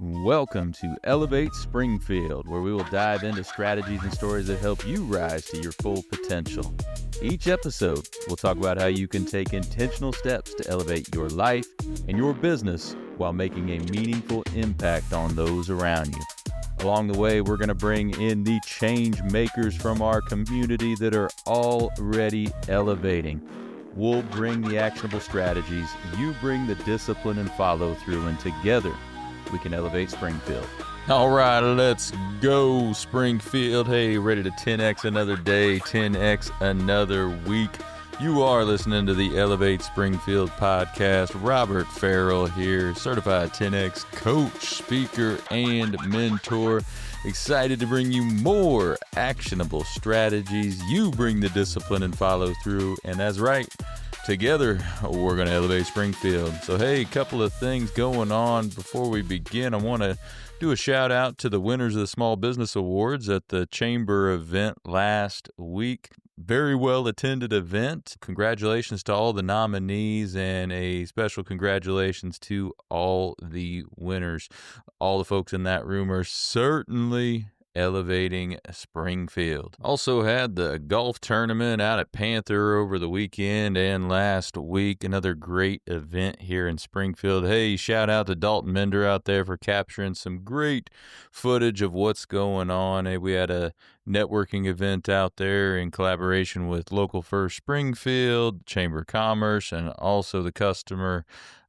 Welcome to Elevate Springfield, where we will dive into strategies and stories that help you rise to your full potential. Each episode, we'll talk about how you can take intentional steps to elevate your life and your business while making a meaningful impact on those around you. Along the way, we're going to bring in the change makers from our community that are already elevating. We'll bring the actionable strategies, you bring the discipline and follow through, and together we can elevate Springfield. All right, let's go, Springfield. Hey, ready to 10X another day, 10X another week. You are listening to the Elevate Springfield podcast. Robert Farrell here, certified 10X coach, speaker, and mentor. Excited to bring you more actionable strategies. You bring the discipline and follow through, and that's right. Together, we're going to elevate Springfield. So, hey, a couple of things going on before we begin. I want to do a shout out to the winners of the Small Business Awards at the Chamber event last week. Very well attended event. Congratulations to all the nominees and a special congratulations to all the winners. All the folks in that room are certainly elevating Springfield. Also had the golf tournament out at Panther over the weekend and last week. Another great event here in Springfield. Hey, shout out to Dalton Mender out there for capturing some great footage of what's going on. Hey, we had a networking event out there in collaboration with Local First Springfield, Chamber of Commerce, and also the Customer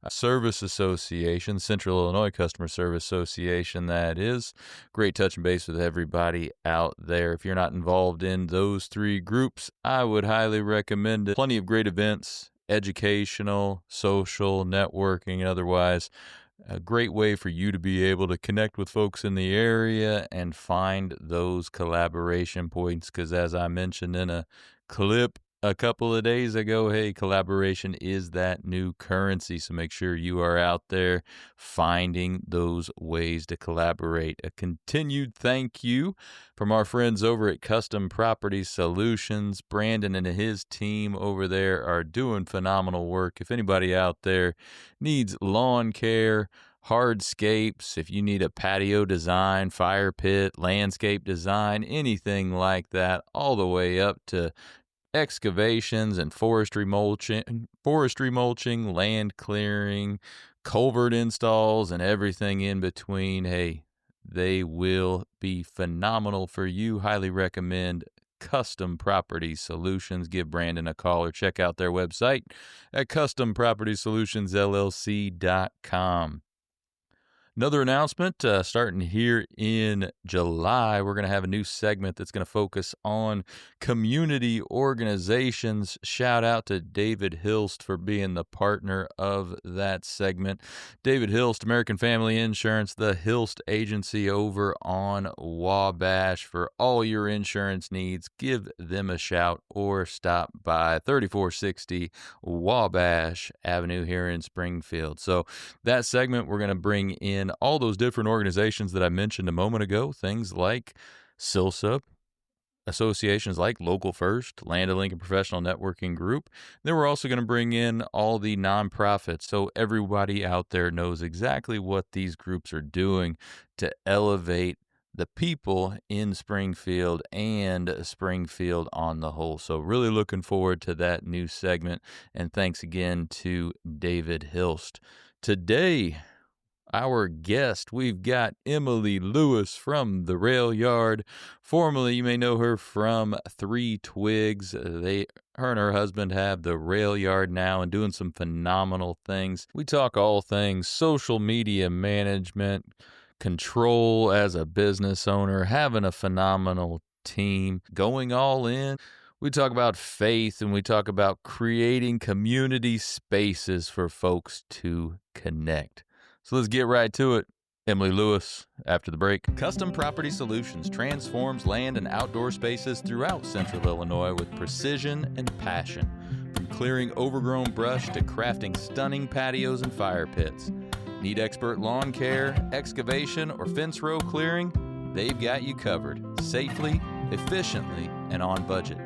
Service Association, Central Illinois Customer Service Association, that is. Great touching base with everybody out there. If you're not involved in those three groups, I would highly recommend it. Plenty of great events, educational, social, networking, and otherwise. A great way for you to be able to connect with folks in the area and find those collaboration points, because as I mentioned in a clip a couple of days ago, hey, collaboration is that new currency. So make sure you are out there finding those ways to collaborate. A continued thank you from our friends over at Custom Property Solutions. Brandon and his team over there are doing phenomenal work. If anybody out there needs lawn care, hardscapes, if you need a patio design, fire pit, landscape design, anything like that, all the way up to excavations and forestry mulching, land clearing, culvert installs, and everything in between. Hey, they will be phenomenal for you. Highly recommend Custom Property Solutions. Give Brandon a call or check out their website at custompropertysolutionsllc.com. Another announcement, starting here in July, we're going to have a new segment that's going to focus on community organizations. Shout out to David Hilst for being the partner of that segment. David Hilst, American Family Insurance, the Hilst Agency over on Wabash. For all your insurance needs, give them a shout or stop by 3460 Wabash Avenue here in Springfield. So that segment, we're going to bring in all those different organizations that I mentioned a moment ago, things like SILSA, associations like Local First, Land of Lincoln Professional Networking Group. Then we're also going to bring in all the nonprofits, so everybody out there knows exactly what these groups are doing to elevate the people in Springfield and Springfield on the whole. So really looking forward to that new segment, and thanks again to David Hilst. Today, our guest, we've got Emily Lewis from the Rail Yard. Formerly, you may know her from Three Twigs. Her and her husband have the Rail Yard now and doing some phenomenal things. We talk all things social media management, control as a business owner, having a phenomenal team, going all in. We talk about faith, and we talk about creating community spaces for folks to connect. So let's get right to it. Emily Lewis, after the break. Custom Property Solutions transforms land and outdoor spaces throughout Central Illinois with precision and passion. From clearing overgrown brush to crafting stunning patios and fire pits. Need expert lawn care, excavation, or fence row clearing? They've got you covered, safely, efficiently, and on budget.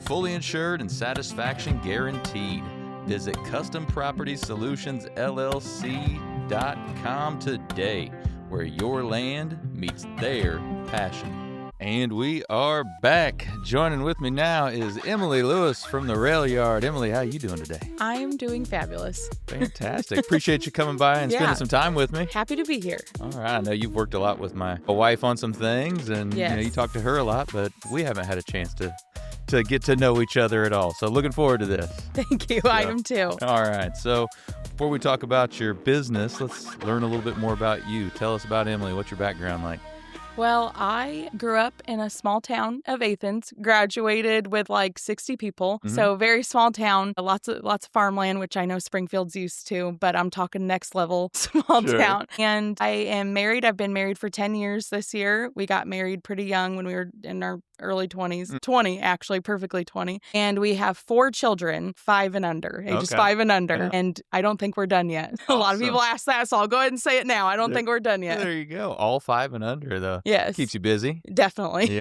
Fully insured and satisfaction guaranteed. Visit CustomPropertySolutionsLLC.com today. where your land meets their passion. And we are back. Joining with me now is Emily Lewis from the Rail Yard. Emily, how are you doing today? I am doing fabulous. Fantastic. Appreciate you coming by and spending some time with me. Happy to be here. All right. I know you've worked a lot with my wife on some things, and you talk to her a lot, but we haven't had a chance to get to know each other at all. So looking forward to this. Thank you. I am too. All right. So before we talk about your business, let's learn a little bit more about you. Tell us about Emily. What's your background like? Well, I grew up in a small town of Athens, graduated with like 60 people. Mm-hmm. So very small town, lots of farmland, which I know Springfield's used to, but I'm talking next level small town. And I am married. I've been married for 10 years this year. We got married pretty young when we were in our early 20s, 20 actually, perfectly 20. And we have 4 children, 5 and under, ages 5 and under. Yeah. And I don't think we're done yet. Awesome. A lot of people ask that, so I'll go ahead and say it now. I don't think we're done yet. There you go. All 5 and under, though. Yes. Keeps you busy. Definitely. Yeah.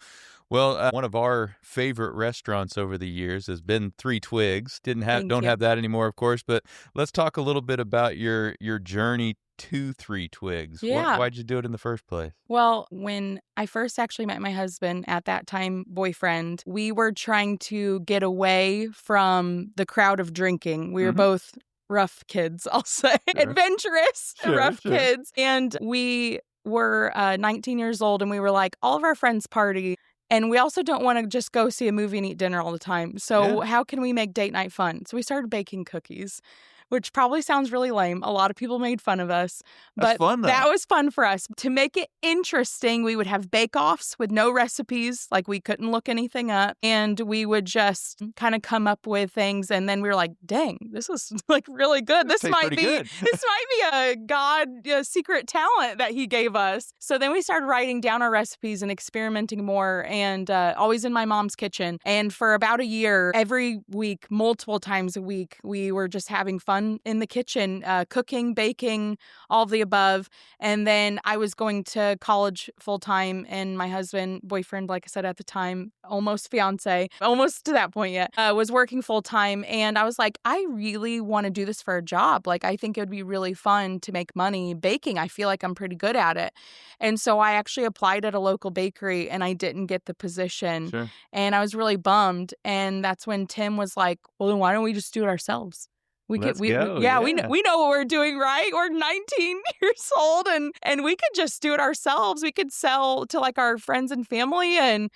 Well, one of our favorite restaurants over the years has been Three Twigs. Don't have that anymore, of course, but let's talk a little bit about your journey to Three Twigs. Yeah. Why'd you do it in the first place? Well, when I first actually met my husband, at that time boyfriend, we were trying to get away from the crowd of drinking. We were both rough kids, I'll say. Sure. Adventurous, rough kids. And we were 19 years old, and we were like, all of our friends party. And we also don't want to just go see a movie and eat dinner all the time. So how can we make date night fun? So we started baking cookies, which probably sounds really lame. A lot of people made fun of us. But fun, though. That was fun for us. To make it interesting, we would have bake-offs with no recipes, like we couldn't look anything up. And we would just kind of come up with things. And then we were like, dang, this is like really good. This might be a secret talent that he gave us. So then we started writing down our recipes and experimenting more, and always in my mom's kitchen. And for about a year, every week, multiple times a week, we were just having fun in the kitchen, cooking, baking, all of the above. And then I was going to college full time, and my husband, boyfriend, like I said at the time, almost fiance, almost to that point yet, was working full time. And I was like, I really want to do this for a job. Like, I think it would be really fun to make money baking. I feel like I'm pretty good at it. And so I actually applied at a local bakery, and I didn't get the position. Sure. And I was really bummed. And that's when Tim was like, well, then why don't we just do it ourselves? We know what we're doing, right? We're 19 years old, and we could just do it ourselves. We could sell to like our friends and family and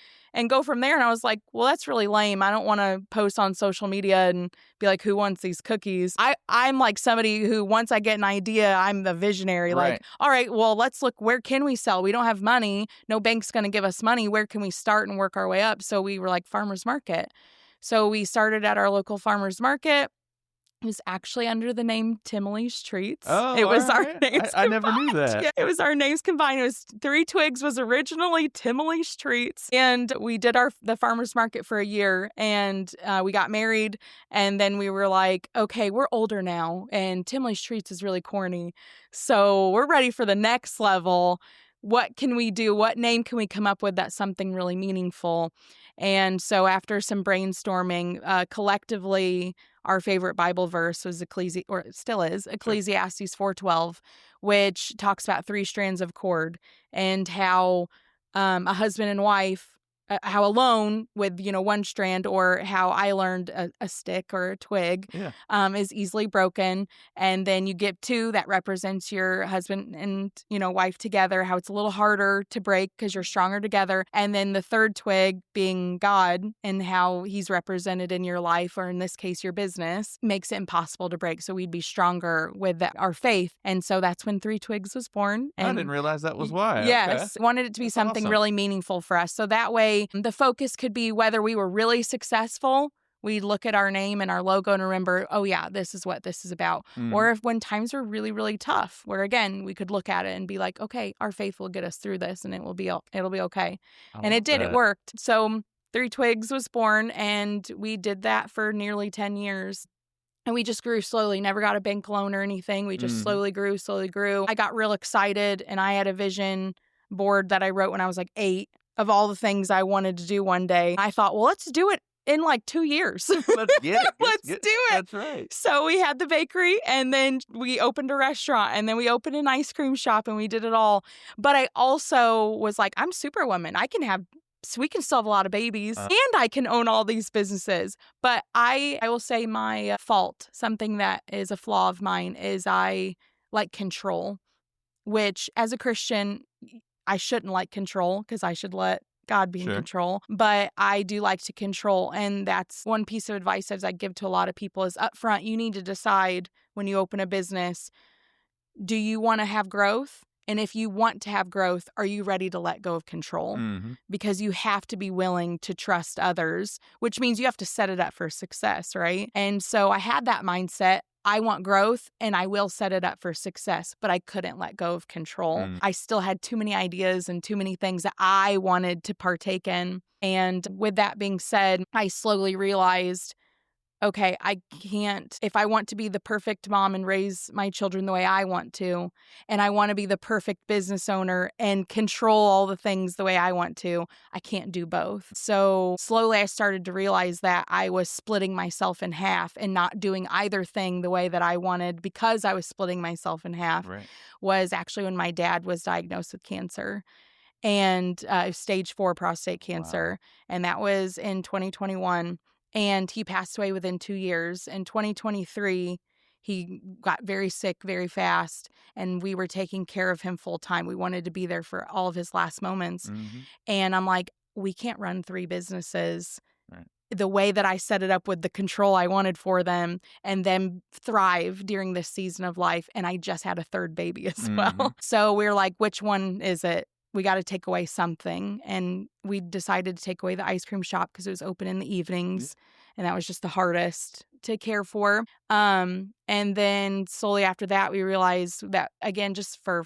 go from there. And I was like, well, that's really lame. I don't want to post on social media and be like, who wants these cookies? I'm like somebody who, once I get an idea, I'm the visionary. Right. Like, all right, well, let's look, where can we sell? We don't have money. No bank's going to give us money. Where can we start and work our way up? So we were like, farmer's market. So we started at our local farmer's market. It was actually under the name Timely's Treats. Oh, it was our names I never knew that. Yeah, it was our names combined. It was Three Twigs was originally Timely's Treats. And we did the farmer's market for a year, and we got married. And then we were like, okay, we're older now, and Timely's Treats is really corny. So we're ready for the next level. What can we do? What name can we come up with that's something really meaningful? And so after some brainstorming, collectively, our favorite Bible verse was Ecclesiastes 4:12, which talks about 3 strands of cord, and how a husband and wife, how alone with, one strand, or how I learned a stick or a twig is easily broken. And then you get 2 that represents your husband and, wife together, how it's a little harder to break because you're stronger together. And then the third twig being God, and how he's represented in your life, or in this case, your business, makes it impossible to break. So we'd be stronger with our faith. And so that's when Three Twigs was born. And I didn't realize that was why. Yes. Okay. Wanted it to be something really meaningful for us. So that way, the focus could be whether we were really successful, we look at our name and our logo and remember, oh yeah, this is what this is about. Or if when times were really, really tough, where again, we could look at it and be like, okay, our faith will get us through this, and it'll be okay. And it did, it worked. So Three Twigs was born, and we did that for nearly 10 years. And we just grew slowly, never got a bank loan or anything. We just slowly grew. I got real excited, and I had a vision board that I wrote when I was like 8 of all the things I wanted to do one day. I thought, well, let's do it in like 2 years. Let's get it. Let's do it. That's right. So we had the bakery, and then we opened a restaurant, and then we opened an ice cream shop, and we did it all. But I also was like, I'm Superwoman. We can still have a lot of babies, and I can own all these businesses. But I will say my fault, something that is a flaw of mine, is I like control, which as a Christian, I shouldn't like control because I should let God be in control. But I do like to control. And that's one piece of advice as I give to a lot of people is up front, you need to decide when you open a business, do you want to have growth? And if you want to have growth, are you ready to let go of control? Mm-hmm. Because you have to be willing to trust others, which means you have to set it up for success, right? And so I had that mindset. I want growth and I will set it up for success, but I couldn't let go of control. I still had too many ideas and too many things that I wanted to partake in. And with that being said, I slowly realized, okay, I can't, if I want to be the perfect mom and raise my children the way I want to, and I want to be the perfect business owner and control all the things the way I want to, I can't do both. So slowly I started to realize that I was splitting myself in half and not doing either thing the way that I wanted because I was splitting myself in half. Right. Was actually when my dad was diagnosed with cancer and stage 4 prostate cancer. Wow. And that was in 2021. And he passed away within 2 years. In 2023, he got very sick very fast, and we were taking care of him full time. We wanted to be there for all of his last moments. Mm-hmm. And I'm like, we can't run 3 businesses the way that I set it up with the control I wanted for them and then thrive during this season of life. And I just had a 3rd baby as well. So we're like, which one is it? We got to take away something. And we decided to take away the ice cream shop because it was open in the evenings. And that was just the hardest to care for. And then slowly after that, we realized that, again, just for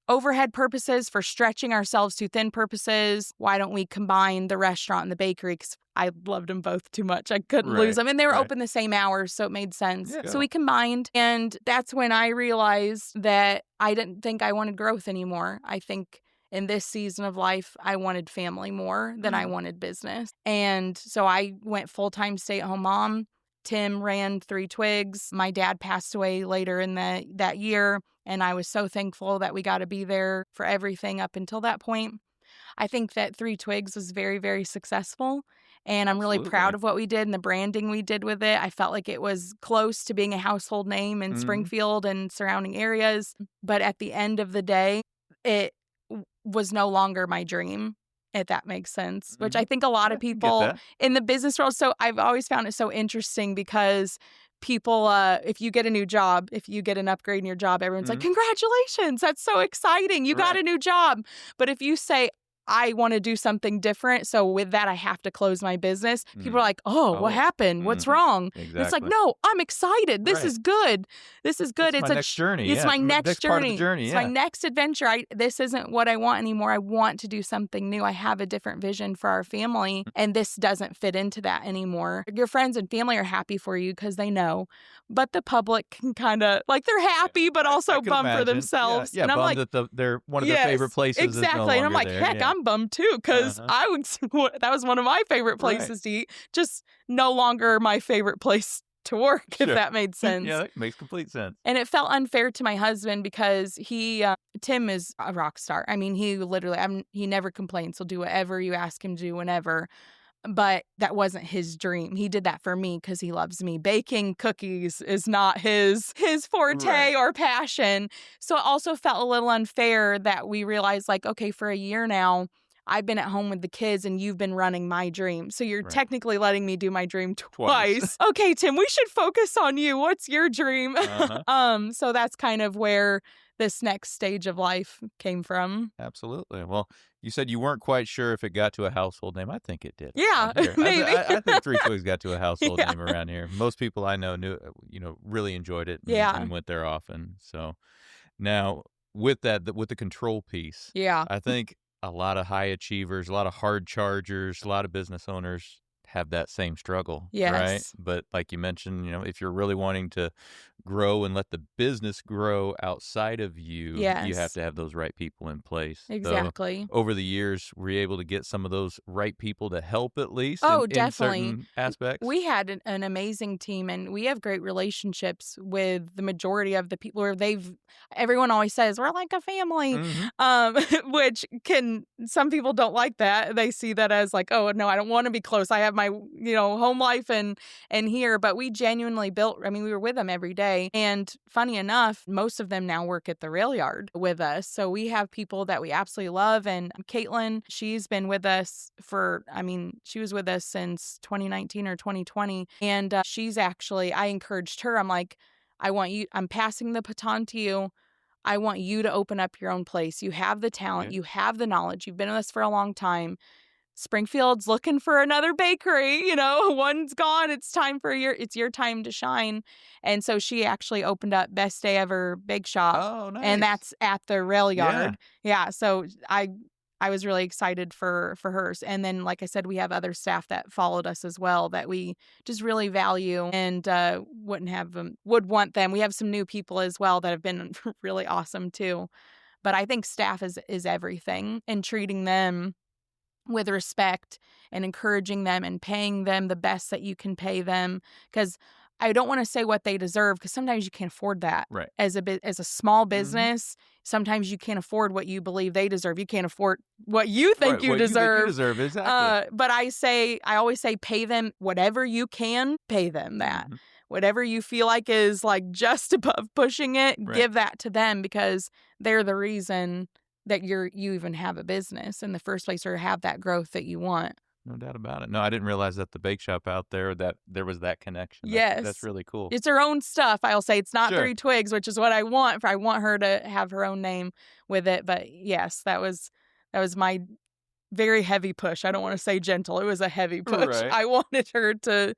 overhead purposes, for stretching ourselves too thin purposes, why don't we combine the restaurant and the bakery? Because I loved them both too much. I couldn't lose them. And they were open the same hours, so it made sense. Yeah. So we combined. And that's when I realized that I didn't think I wanted growth anymore. I think in this season of life, I wanted family more than I wanted business. And so I went full-time stay-at-home mom. Tim ran 3 Twigs. My dad passed away later in that year, and I was so thankful that we got to be there for everything up until that point. I think that 3 Twigs was very, very successful, and I'm really proud of what we did and the branding we did with it. I felt like it was close to being a household name in Springfield and surrounding areas. But at the end of the day, it was no longer my dream, if that makes sense, which I think a lot of people in the business world. So I've always found it so interesting because people, if you get a new job, if you get an upgrade in your job, everyone's like, congratulations, that's so exciting. You got a new job. But if you say, I want to do something different, so with that, I have to close my business. People are like, what happened? What's wrong? Exactly. It's like, no, I'm excited. This is good. This is good. It's my next journey. It's my next journey. Part of the journey. It's my next adventure. This isn't what I want anymore. I want to do something new. I have a different vision for our family, and this doesn't fit into that anymore. Your friends and family are happy for you because they know, but the public can kind of, like, they're happy, but also bummed for themselves. Yeah, and I'm like, that they're one of their favorite places. Exactly. And I'm like, heck, I'm bummed too, because that was one of my favorite places to eat. Just no longer my favorite place to work, if that made sense. Yeah, that makes complete sense. And it felt unfair to my husband because Tim is a rock star. I mean, he literally, he never complains. He'll do whatever you ask him to do whenever. But that wasn't his dream. He did that for me because he loves me. Baking cookies is not his forte or passion. So it also felt a little unfair that we realized, like, okay, for a year now, I've been at home with the kids and you've been running my dream. So you're technically letting me do my dream twice. Okay, Tim, we should focus on you. What's your dream? So that's kind of where this next stage of life came from. Absolutely. Well, you said you weren't quite sure if it got to a household name. I think it did. Yeah, maybe. I think 3 Twigs got to a household name around here. Most people I know really enjoyed it and went there often. So now with the control piece, I think a lot of high achievers, a lot of hard chargers, a lot of business owners have that same struggle, right? Yes. But like you mentioned, if you're really wanting to grow and let the business grow outside of you, you have Yes. to have those right people in place. So Exactly. over the years, were you able to get some of those right people to help at least Oh, in definitely. certain aspects? We had an amazing team, and we have great relationships with the majority of the people where everyone always says we're like a family, Hmm. which some people don't like that. They see that as like, oh no, I don't want to be close. I have my, home life and here, but we genuinely built, I mean, we were with them every day. And funny enough, most of them now work at the rail yard with us. So we have people that we absolutely love. And Caitlin, she's been with us she was with us since 2019 or 2020. And I encouraged her. I'm like, I'm passing the baton to you. I want you to open up your own place. You have the talent. Okay. You have the knowledge. You've been with us for a long time. Springfield's looking for another bakery, one's gone. It's your time to shine. And so she actually opened up Best Day Ever Bake Shop. Oh, nice. And that's at the rail yard. Yeah. Yeah. So I was really excited for hers. And then, like I said, we have other staff that followed us as well that we just really value and would want them. We have some new people as well that have been really awesome too. But I think staff is everything, and treating them with respect and encouraging them and paying them the best that you can pay them. Because I don't want to say what they deserve, because sometimes you can't afford that. Right. As a small business, sometimes you can't afford what you believe they deserve. You can't afford what you think you deserve. Exactly. But I always say, pay them whatever you can, pay them that. Mhm. Whatever you feel like is like just above pushing it, Right. give that to them, because they're the reason that you even have a business in the first place, or have that growth that you want. No doubt about it. No, I didn't realize that the bake shop out there, that there was that connection. Yes. That's really cool. It's her own stuff. I'll say it's not Sure. Three Twigs, which is what I want. I want her to have her own name with it. But yes, that was my very heavy push. I don't want to say gentle. It was a heavy push. Right. I wanted her to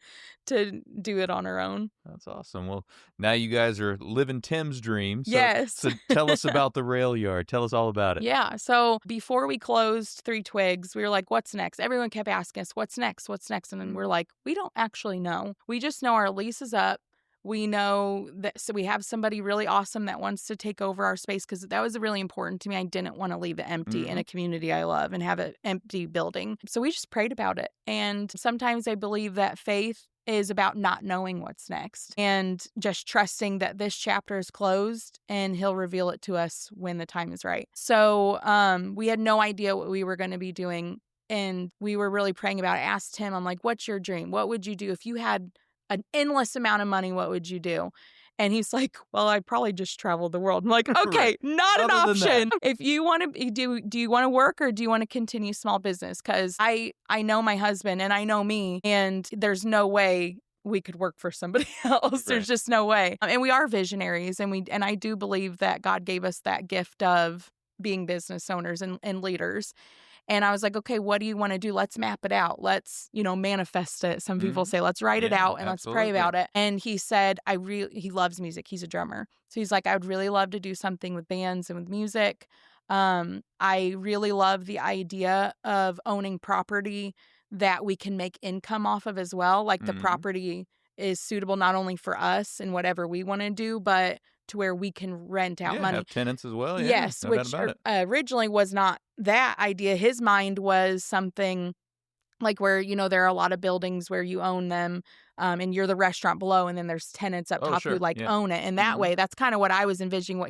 do it on her own. That's awesome. Well, now you guys are living Tim's dream. So, Yes. So tell us about the rail yard. Tell us all about it. Yeah. So before we closed Three Twigs, we were like, what's next? Everyone kept asking us, what's next? What's next? And then we're like, we don't actually know. We just know our lease is up. We know that, so we have somebody really awesome that wants to take over our space, because that was really important to me. I didn't want to leave it empty in a community I love and have an empty building. So we just prayed about it. And sometimes I believe that faith is about not knowing what's next and just trusting that this chapter is closed and he'll reveal it to us when the time is right. So we had no idea what we were going to be doing. And we were really praying about it. I asked him, I'm like, what's your dream? What would you do if you had an endless amount of money? What would you do? And he's like, well, I'd probably just travel the world. I'm like, okay, not an option. If you want to do you want to work, or do you want to continue small business? Because I know my husband and I know me, and there's no way we could work for somebody else. Right. There's just no way. And we are visionaries, and I do believe that God gave us that gift of being business owners and leaders. And I was like, okay, what do you want to do? Let's map it out. Let's, manifest it. Some people say, let's write it out and let's pray about it. And he said, he loves music. He's a drummer. So he's like, I would really love to do something with bands and with music. I really love the idea of owning property that we can make income off of as well. Like the property is suitable not only for us and whatever we want to do, but to where we can rent out money. Have tenants as well. Yeah, yes, no which originally was not that idea. His mind was something like where, there are a lot of buildings where you own them and you're the restaurant below, and then there's tenants up top who own it. And that way, that's kind of what I was envisioning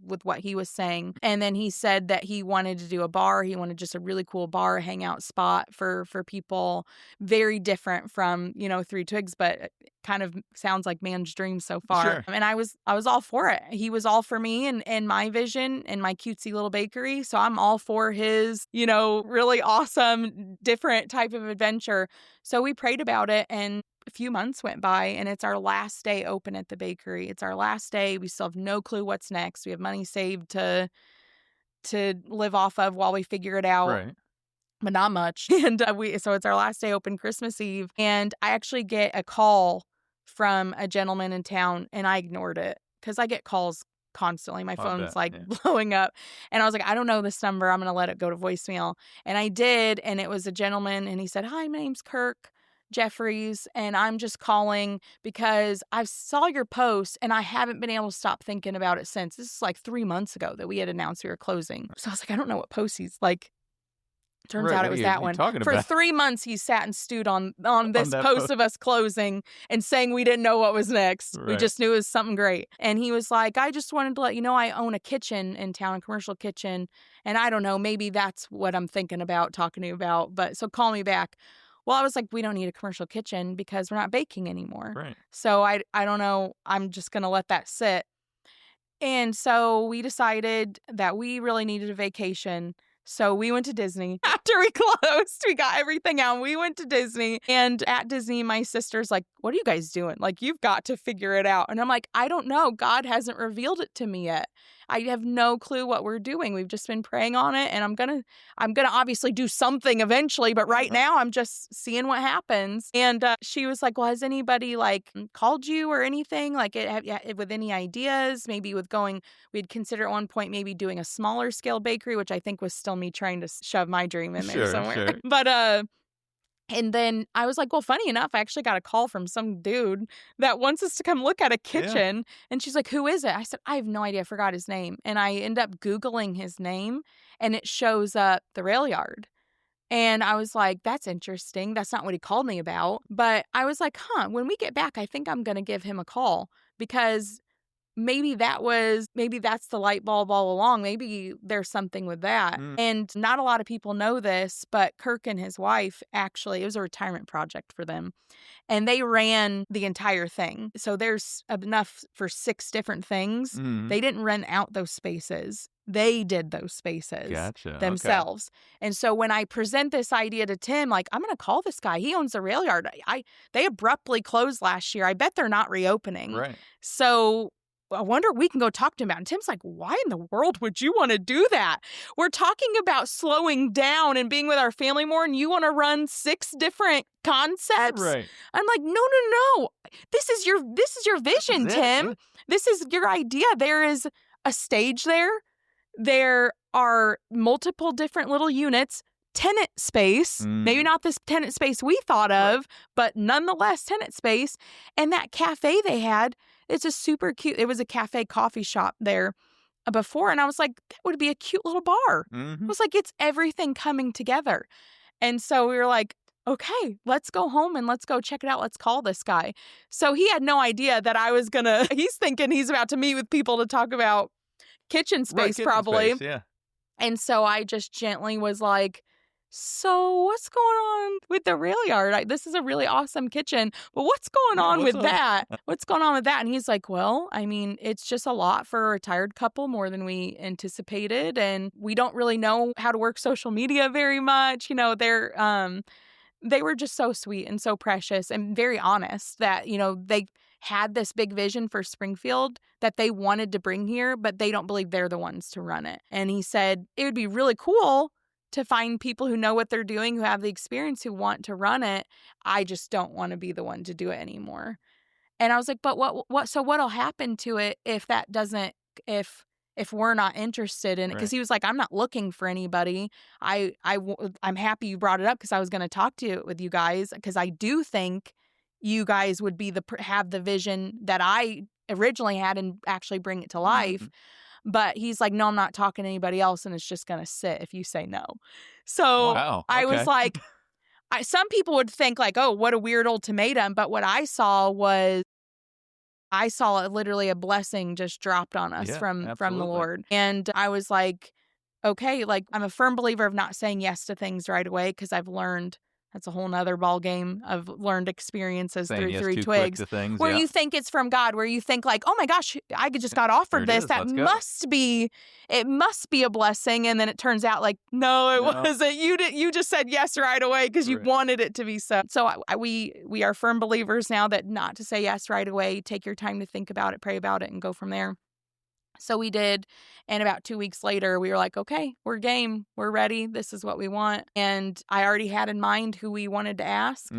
with what he was saying. And then he said that he wanted to do a bar. He wanted just a really cool bar hangout spot for people, very different from, Three Twigs, but kind of sounds like man's dream so far. Sure. And I was all for it. He was all for me and my vision and my cutesy little bakery. So I'm all for his, really awesome, different type of adventure. So we prayed about it, and a few months went by, and it's our last day open at the bakery. It's our last day. We still have no clue what's next. We have money saved to live off of while we figure it out. Right. But not much. And so it's our last day open, Christmas Eve. And I actually get a call from a gentleman in town, and I ignored it because I get calls constantly. My phone's blowing up. And I was like, I don't know this number. I'm going to let it go to voicemail. And I did. And it was a gentleman, and he said, hi, my name's Kirk. Jeffries, and I'm just calling because I saw your post and I haven't been able to stop thinking about it since. This is like 3 months ago that we had announced we were closing. So I was like, I don't know what post he's like. Turns out it was that one. For 3 months, he sat and stewed on this post of us closing and saying we didn't know what was next. Right. We just knew it was something great. And he was like, I just wanted to let you know I own a kitchen in town, a commercial kitchen. And I don't know, maybe that's what I'm thinking about talking to you about. But so call me back. Well, I was like, we don't need a commercial kitchen because we're not baking anymore. Right. So I don't know. I'm just going to let that sit. And so we decided that we really needed a vacation. So we went to Disney. After we closed, we got everything out. We went to Disney. And at Disney, my sister's like, what are you guys doing? Like, you've got to figure it out. And I'm like, I don't know. God hasn't revealed it to me yet. I have no clue what we're doing. We've just been praying on it. And I'm gonna obviously do something eventually. But right now, I'm just seeing what happens. And she was like, well, has anybody like called you or anything? Like with any ideas? Maybe with going, we'd consider at one point maybe doing a smaller scale bakery, which I think was still me trying to shove my dream in there somewhere. Sure. But and then I was like, well, funny enough, I actually got a call from some dude that wants us to come look at a kitchen. Yeah. And she's like, who is it? I said, I have no idea. I forgot his name. And I end up Googling his name and it shows up the rail yard. And I was like, that's interesting. That's not what he called me about. But I was like, when we get back, I think I'm going to give him a call because maybe that's the light bulb all along. Maybe there's something with that. And not a lot of people know this, but Kirk and his wife, actually, it was a retirement project for them. And they ran the entire thing. So there's enough for 6 different things. They didn't rent out those spaces. They did those spaces themselves. Okay. And so when I present this idea to Tim, like, I'm going to call this guy. He owns the rail yard. They abruptly closed last year. I bet they're not reopening. Right. So I wonder we can go talk to him about. And Tim's like, why in the world would you want to do that? We're talking about slowing down and being with our family more, and you want to run 6 different concepts? Right. I'm like, no. This is your vision, Tim. This is your idea. There is a stage there. There are multiple different little units. Tenant space, maybe not this tenant space we thought of, but nonetheless tenant space. And that cafe they had, it's a super cute, it was a cafe coffee shop there before. And I was like, that would be a cute little bar. I was like, it's everything coming together. And so we were like, okay, let's go home and let's go check it out. Let's call this guy. So he had no idea that I was he's thinking he's about to meet with people to talk about kitchen space, probably. Space, yeah. And so I just gently was like, so what's going on with the rail yard? This is a really awesome kitchen, but what's going on with that? What's going on with that? And he's like, well, I mean, it's just a lot for a retired couple, more than we anticipated. And we don't really know how to work social media very much. You know, they were just so sweet and so precious and very honest that, you know, they had this big vision for Springfield that they wanted to bring here, but they don't believe they're the ones to run it. And he said, it would be really cool to find people who know what they're doing, who have the experience, who want to run it. I just don't want to be the one to do it anymore. And I was like, but so what'll happen to it if that doesn't, if we're not interested in it? Because he was like, I'm not looking for anybody. I'm happy you brought it up because I was going to talk with you guys, because I do think you guys would be have the vision that I originally had and actually bring it to life. But he's like, no, I'm not talking to anybody else, and it's just going to sit if you say no. So wow, okay. I was like, some people would think like, oh, what a weird ultimatum. But what I saw was, literally a blessing just dropped on us from the Lord. And I was like, okay, like, I'm a firm believer of not saying yes to things right away, because I've learned that's a whole nother ball game of learned experiences through Three Twigs, where you think it's from God, where you think like, oh my gosh, I just got offered this. That must be a blessing. And then it turns out like, no, it wasn't. You just said yes right away because you wanted it to be so. So we are firm believers now that not to say yes right away. Take your time to think about it, pray about it, and go from there. So we did. And about 2 weeks later, we were like, okay, we're game. We're ready. This is what we want. And I already had in mind who we wanted to ask.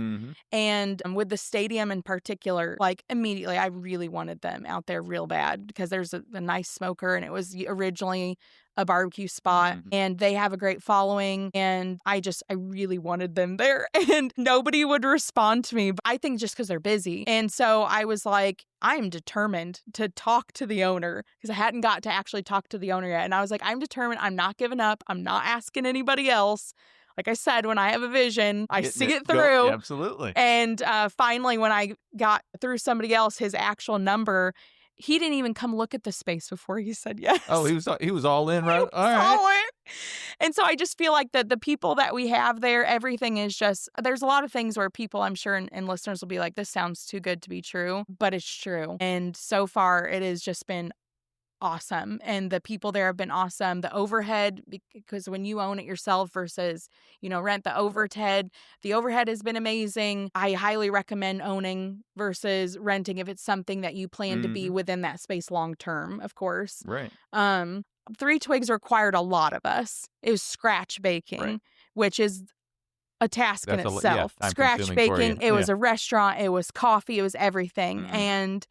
And with the stadium in particular, like immediately, I really wanted them out there real bad, because there's a nice smoker, and it was originally a barbecue spot, and they have a great following, and I really wanted them there, and nobody would respond to me. I think just because they're busy. And so I was like, I'm determined to talk to the owner, because I hadn't got to actually talk to the owner yet. And I was like, I'm determined. I'm not giving up. I'm not asking anybody else. Like I said, when I have a vision, I see it through. Yeah, absolutely. And finally, when I got through somebody else his actual number, he didn't even come look at the space before he said yes. Oh, he was all in, right? All right. All in. And so I just feel like the people that we have there, everything is just, there's a lot of things where people, I'm sure, and listeners will be like, this sounds too good to be true, but it's true. And so far, it has just been awesome. And the people there have been awesome. The overhead, because when you own it yourself versus, rent the overhead has been amazing. I highly recommend owning versus renting if it's something that you plan to be within that space long term, of course. Right. Three Twigs required a lot of us. It was scratch baking, which is a task in itself. Scratch baking, it was a restaurant, it was coffee, it was everything. And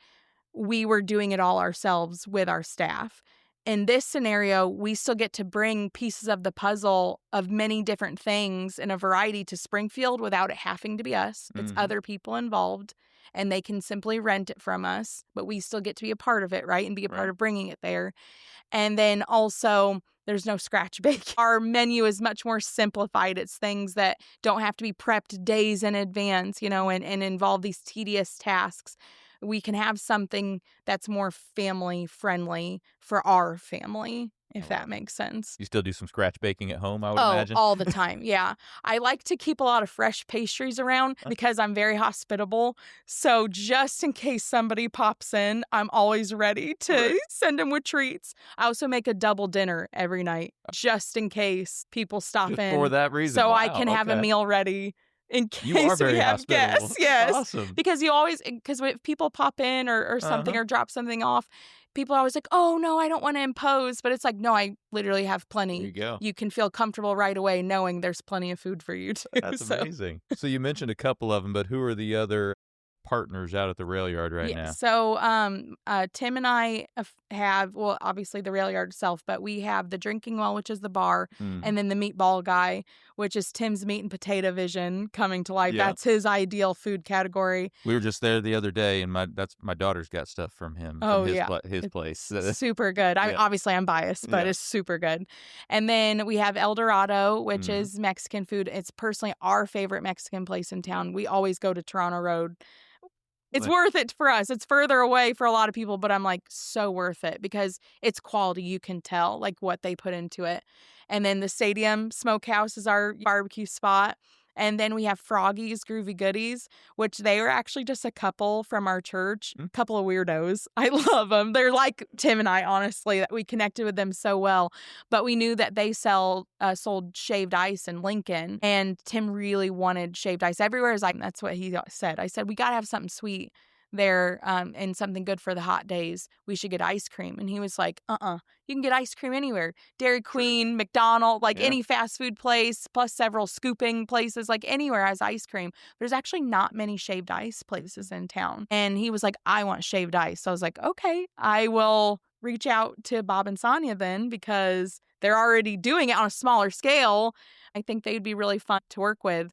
we were doing it all ourselves with our staff. In this scenario, we still get to bring pieces of the puzzle of many different things in a variety to Springfield without it having to be us. It's other people involved, and they can simply rent it from us, but we still get to be a part of it, right? And be a part of bringing it there. And then also, there's no scratch bake. Our menu is much more simplified. It's things that don't have to be prepped days in advance, and involve these tedious tasks. We can have something that's more family friendly for our family, if that makes sense. You still do some scratch baking at home, I would imagine? All the time, yeah. I like to keep a lot of fresh pastries around because I'm very hospitable. So just in case somebody pops in, I'm always ready to send them with treats. I also make a double dinner every night just in case people stop in. For that reason. So I can have a meal ready. In case we have guests, yes. Awesome. Because if people pop in or something or drop something off, people are always like, oh, no, I don't want to impose. But it's like, no, I literally have plenty. There you go. You can feel comfortable right away knowing there's plenty of food for you, too. That's amazing. So you mentioned a couple of them, but who are the other partners out at the rail yard now? So Tim and I have, well, obviously the rail yard itself, but we have the Drinking Well, which is the bar, and then the Meatball Guy, which is Tim's meat and potato vision coming to life. That's his ideal food category. We were just there the other day, and my daughter's got stuff from him. His place. Super good. I'm biased, but it's super good. And then we have El Dorado, which is Mexican food. It's personally our favorite Mexican place in town. We always go to Toronto Road. It's worth it for us. It's further away for a lot of people, but I'm like, so worth it because it's quality. You can tell like what they put into it. And then the Stadium Smokehouse is our barbecue spot. And then we have Froggy's Groovy Goodies, which they were actually just a couple from our church, a couple of weirdos. I love them. They're like Tim and I, honestly, that we connected with them so well. But we knew that they sold shaved ice in Lincoln. And Tim really wanted shaved ice everywhere. That's what he said. I said, we got to have something sweet there and something good for the hot days. We should get ice cream. And he was like, you can get ice cream anywhere. Dairy Queen, McDonald's, any fast food place, plus several scooping places, like anywhere has ice cream. There's actually not many shaved ice places in town. And he was like, I want shaved ice. So I was like, okay, I will reach out to Bob and Sonia then because they're already doing it on a smaller scale. I think they'd be really fun to work with.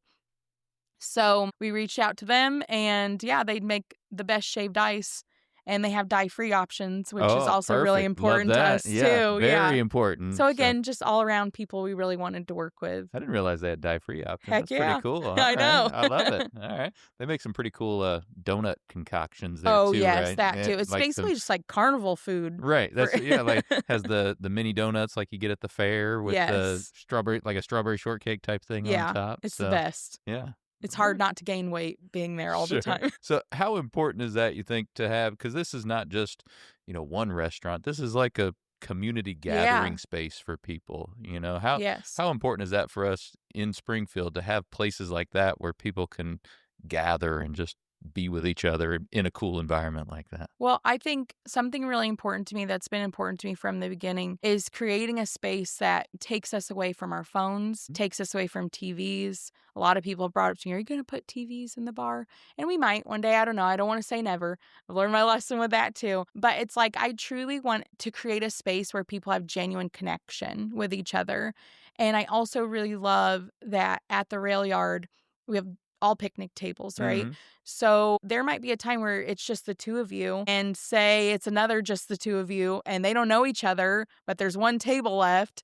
So we reached out to them and they'd make the best shaved ice and they have dye-free options, which is also really important to us too. Very important. So again, just all around people we really wanted to work with. I didn't realize they had dye-free options. Heck That's pretty cool. I know. I love it. All right. They make some pretty cool donut concoctions there too, yes, right? that too. It's like basically just like carnival food. Right. That's like has the mini donuts like you get at the fair with the strawberry, like a strawberry shortcake type thing on top. It's the best. Yeah. It's hard not to gain weight being there all the time. So how important is that, you think, to have, because this is not just, one restaurant. This is like a community gathering space for people, How important is that for us in Springfield to have places like that where people can gather and just be with each other in a cool environment like that? Well, I think something really important to me that's been important to me from the beginning is creating a space that takes us away from our phones, takes us away from TVs. A lot of people have brought up to me, are you going to put TVs in the bar? And we might one day. I don't know. I don't want to say never. I've learned my lesson with that too. But it's like I truly want to create a space where people have genuine connection with each other. And I also really love that at the rail yard, we have all picnic tables, right? Mm-hmm. So there might be a time where it's just the two of you, and say it's another just the two of you, and they don't know each other, but there's one table left.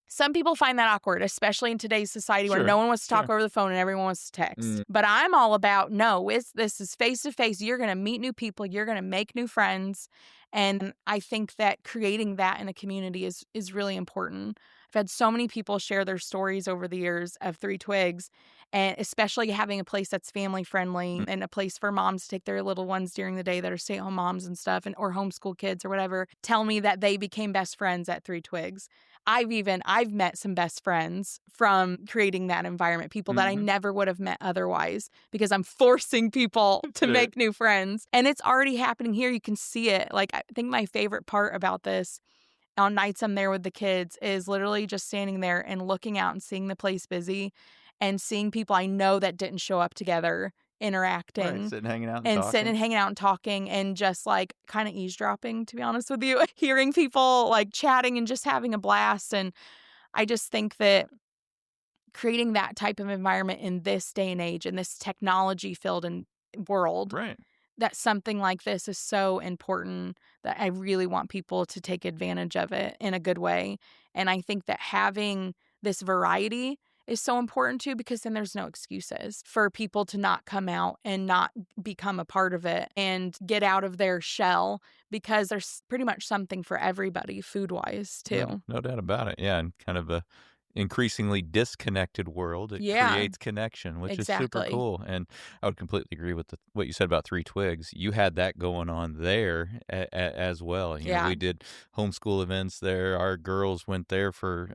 Some people find that awkward, especially in today's society where Sure, no one wants to talk sure. over the phone and everyone wants to text. But I'm all about, no, this is face to face. You're going to meet new people. You're going to make new friends. And I think that creating that in a community is really important. I've had so many people share their stories over the years of Three Twigs, and especially having a place that's family friendly and a place for moms to take their little ones during the day that are stay-at-home moms and stuff, and or homeschool kids or whatever, tell me that they became best friends at Three Twigs. I've met some best friends from creating that environment, people that I never would have met otherwise, because I'm forcing people to make new friends. And it's already happening here. You can see it. Like, I think my favorite part about this on nights I'm there with the kids is literally just standing there and looking out and seeing the place busy and seeing people I know that didn't show up together interacting. Right, sitting, hanging out, and and talking. sitting and hanging out and talking and just like kind of eavesdropping, to be honest with you, hearing people like chatting and just having a blast. And I just think that creating that type of environment in this day and age, in this technology filled world, Right. that something like this is so important that I really want people to take advantage of it in a good way. And I think that having this variety is so important too, because then there's no excuses for people to not come out and not become a part of it and get out of their shell, because there's pretty much something for everybody food-wise too. No doubt about it. Yeah, and kind of a increasingly disconnected world, it creates connection, which is super Exactly. cool. And I would completely agree with what you said about Three Twigs. You had that going on there as well. You know, we did homeschool events there. Our girls went there for,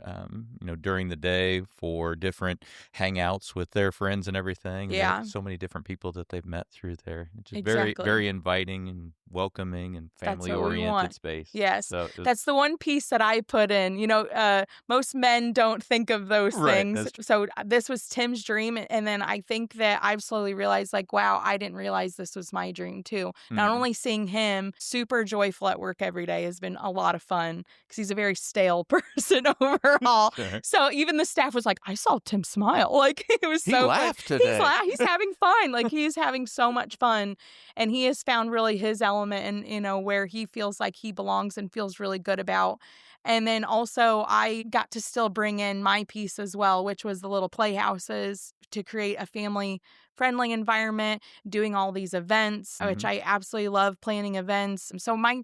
during the day for different hangouts with their friends and everything. And so many different people that they've met through there. It's just very, very inviting and welcoming and family-oriented space. Yes. So That's the one piece that I put in. You know, most men don't think of those things. So this was Tim's dream. And then I think that I've slowly realized, like, wow, I didn't realize this was my dream too. Not only seeing him super joyful at work every day has been a lot of fun, because he's a very stale person overall. So even the staff was like, I saw Tim smile. Like, it was so he laughed today. He's having fun. Like, he's having so much fun. And he has found really his element and, you know, where he feels like he belongs and feels really good about. And then also I got to still bring in my piece as well, which was the little playhouses to create a family-friendly environment, doing all these events, which I absolutely love, planning events. So my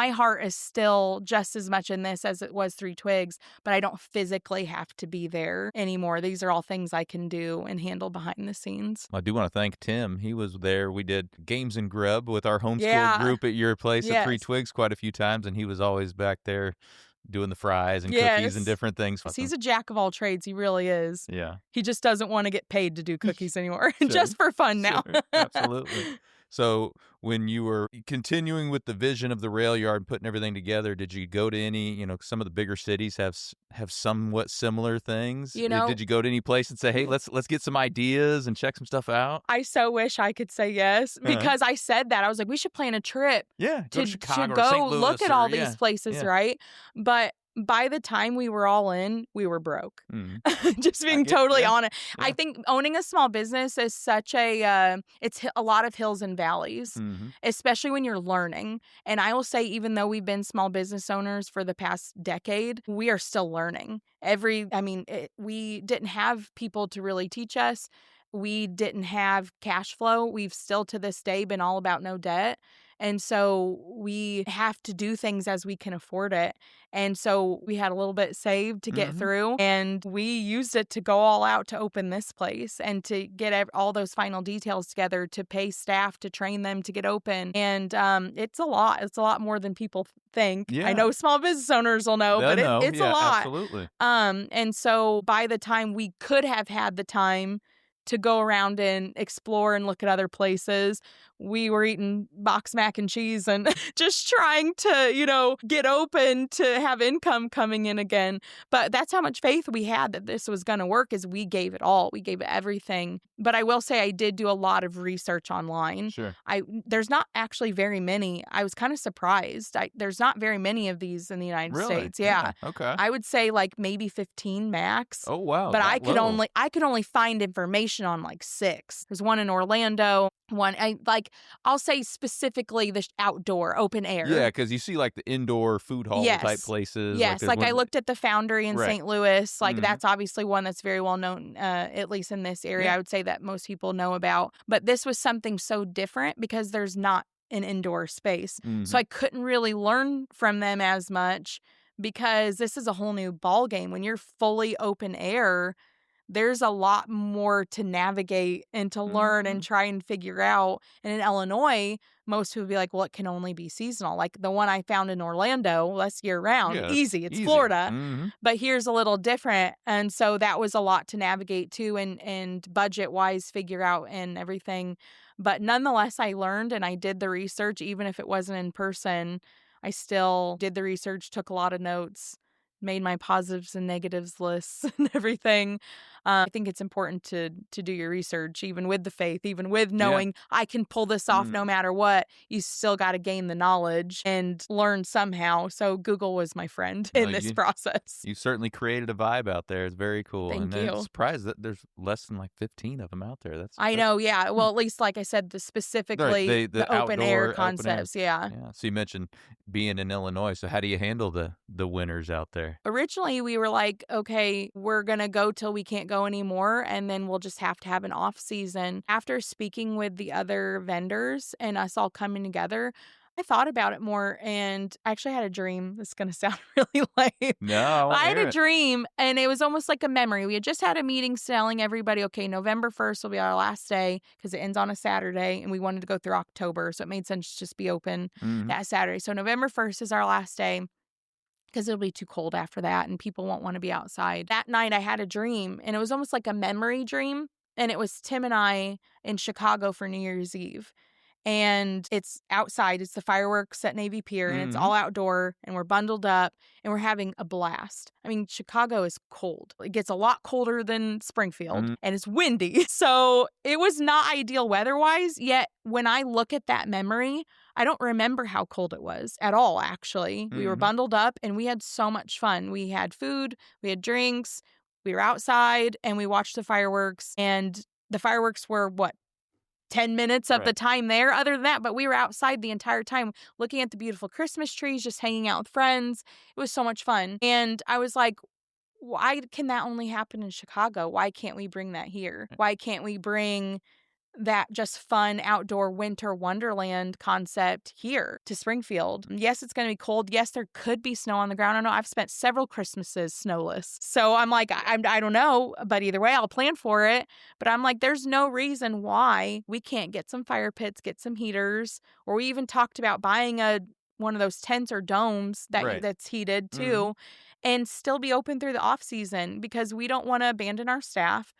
heart is still just as much in this as it was Three Twigs, but I don't physically have to be there anymore. These are all things I can do and handle behind the scenes. I do want to thank Tim. He was there. We did Games and Grub with our homeschool group at your place at Three Twigs quite a few times, and he was always back there doing the fries and cookies and different things. He's a jack of all trades. He really is. Yeah. He just doesn't want to get paid to do cookies anymore. Just for fun now. Absolutely. So when you were continuing with the vision of the rail yard, putting everything together, did you go to any, some of the bigger cities have somewhat similar things? Did you go to any place and say, hey, let's get some ideas and check some stuff out? I so wish I could say yes, because I said that. I was like, we should plan a trip to Chicago to or St. go Louis look at all these places, right? But by the time we were all in, we were broke. Just being totally honest. I think owning a small business is such it's a lot of hills and valleys, especially when you're learning. And I will say, even though we've been small business owners for the past decade, we are still learning. We didn't have people to really teach us. We didn't have cash flow. We've still to this day been all about no debt. And so we have to do things as we can afford it. And so we had a little bit saved to get through, and we used it to go all out to open this place and to get all those final details together, to pay staff, to train them to get open. And it's a lot. It's a lot more than people think. Yeah. I know small business owners will know, but it's a lot. Absolutely. And so by the time we could have had the time to go around and explore and look at other places. We were eating box mac and cheese and just trying to, get open to have income coming in again. But that's how much faith we had that this was going to work, is we gave it all. We gave it everything. But I will say I did do a lot of research online. Sure. There's not actually very many. I was kind of surprised. There's not very many of these in the United Really? States. Yeah. Okay. I would say like maybe 15 max. Oh, wow. But that low. I could only find information on like 6. There's one in Orlando. I'll say specifically the outdoor open air. Yeah, because you see like the indoor food hall type places. Yes, like I looked at the Foundry in Right. St. Louis. Like Mhm. that's obviously one that's very well known, at least in this area. Yeah. I would say that most people know about. But this was something so different because there's not an indoor space. Mhm. So I couldn't really learn from them as much because this is a whole new ball game. When you're fully open air, there's a lot more to navigate and to learn and try and figure out. And in Illinois, most people would be like, well, it can only be seasonal. Like the one I found in Orlando, well, that's year round. Yeah, Easy. It's easy. Florida. Mhm. But here's a little different. And so that was a lot to navigate too, and budget wise figure out and everything. But nonetheless, I learned and I did the research. Even if it wasn't in person, I still did the research, took a lot of notes, made my positives and negatives lists and everything. I think it's important to do your research, even with the faith, even with knowing I can pull this off no matter what. You still got to gain the knowledge and learn somehow. So Google was my friend in this process. You certainly created a vibe out there. It's very cool. Thank and you. I'm surprised that there's less than like 15 of them out there. I know, yeah. Well, at least like I said, specifically the open air concepts. Yeah. So you mentioned being in Illinois. So how do you handle the winters out there? Originally, we were like, okay, we're going to go till we can't go anymore, and then we'll just have to have an off season. After speaking with the other vendors and us all coming together, I thought about it more, and I actually had a dream. This is going to sound really lame. No, I had a dream, and it was almost like a memory. We had just had a meeting telling everybody, okay, November 1st will be our last day because it ends on a Saturday, and we wanted to go through October, so it made sense to just be open that Saturday. So November 1st is our last day, because it'll be too cold after that and people won't want to be outside. That night I had a dream, and it was almost like a memory dream, and it was Tim and I in Chicago for New Year's Eve. And it's outside. It's the fireworks at Navy Pier, and it's all outdoor, and we're bundled up, and we're having a blast. I mean, Chicago is cold. It gets a lot colder than Springfield, and it's windy. So it was not ideal weather-wise, yet when I look at that memory, I don't remember how cold it was at all, actually. We were bundled up, and we had so much fun. We had food, we had drinks, we were outside, and we watched the fireworks, and the fireworks were, 10 minutes of the time there other than that, but we were outside the entire time looking at the beautiful Christmas trees, just hanging out with friends. It was so much fun. And I was like, why can that only happen in Chicago? Why can't we bring that here? Why can't we bring that just fun outdoor winter wonderland concept here to Springfield? Yes, it's going to be cold. Yes, there could be snow on the ground. I know I've spent several Christmases snowless. So I'm like, I don't know, but either way, I'll plan for it. But I'm like, there's no reason why we can't get some fire pits, get some heaters, or we even talked about buying one of those tents or domes that's heated too, and still be open through the off season, because we don't want to abandon our staff.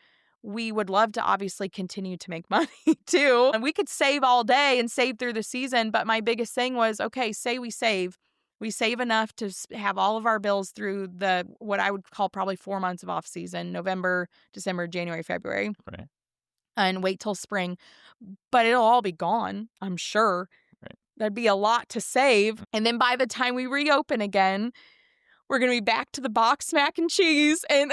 We would love to obviously continue to make money too. And we could save all day and save through the season. But my biggest thing was, okay, say we save enough to have all of our bills through what I would call probably 4 months of off season, November, December, January, February, and wait till spring. But it'll all be gone, I'm sure. That'd be a lot to save. And then by the time we reopen again, we're going to be back to the box mac and cheese and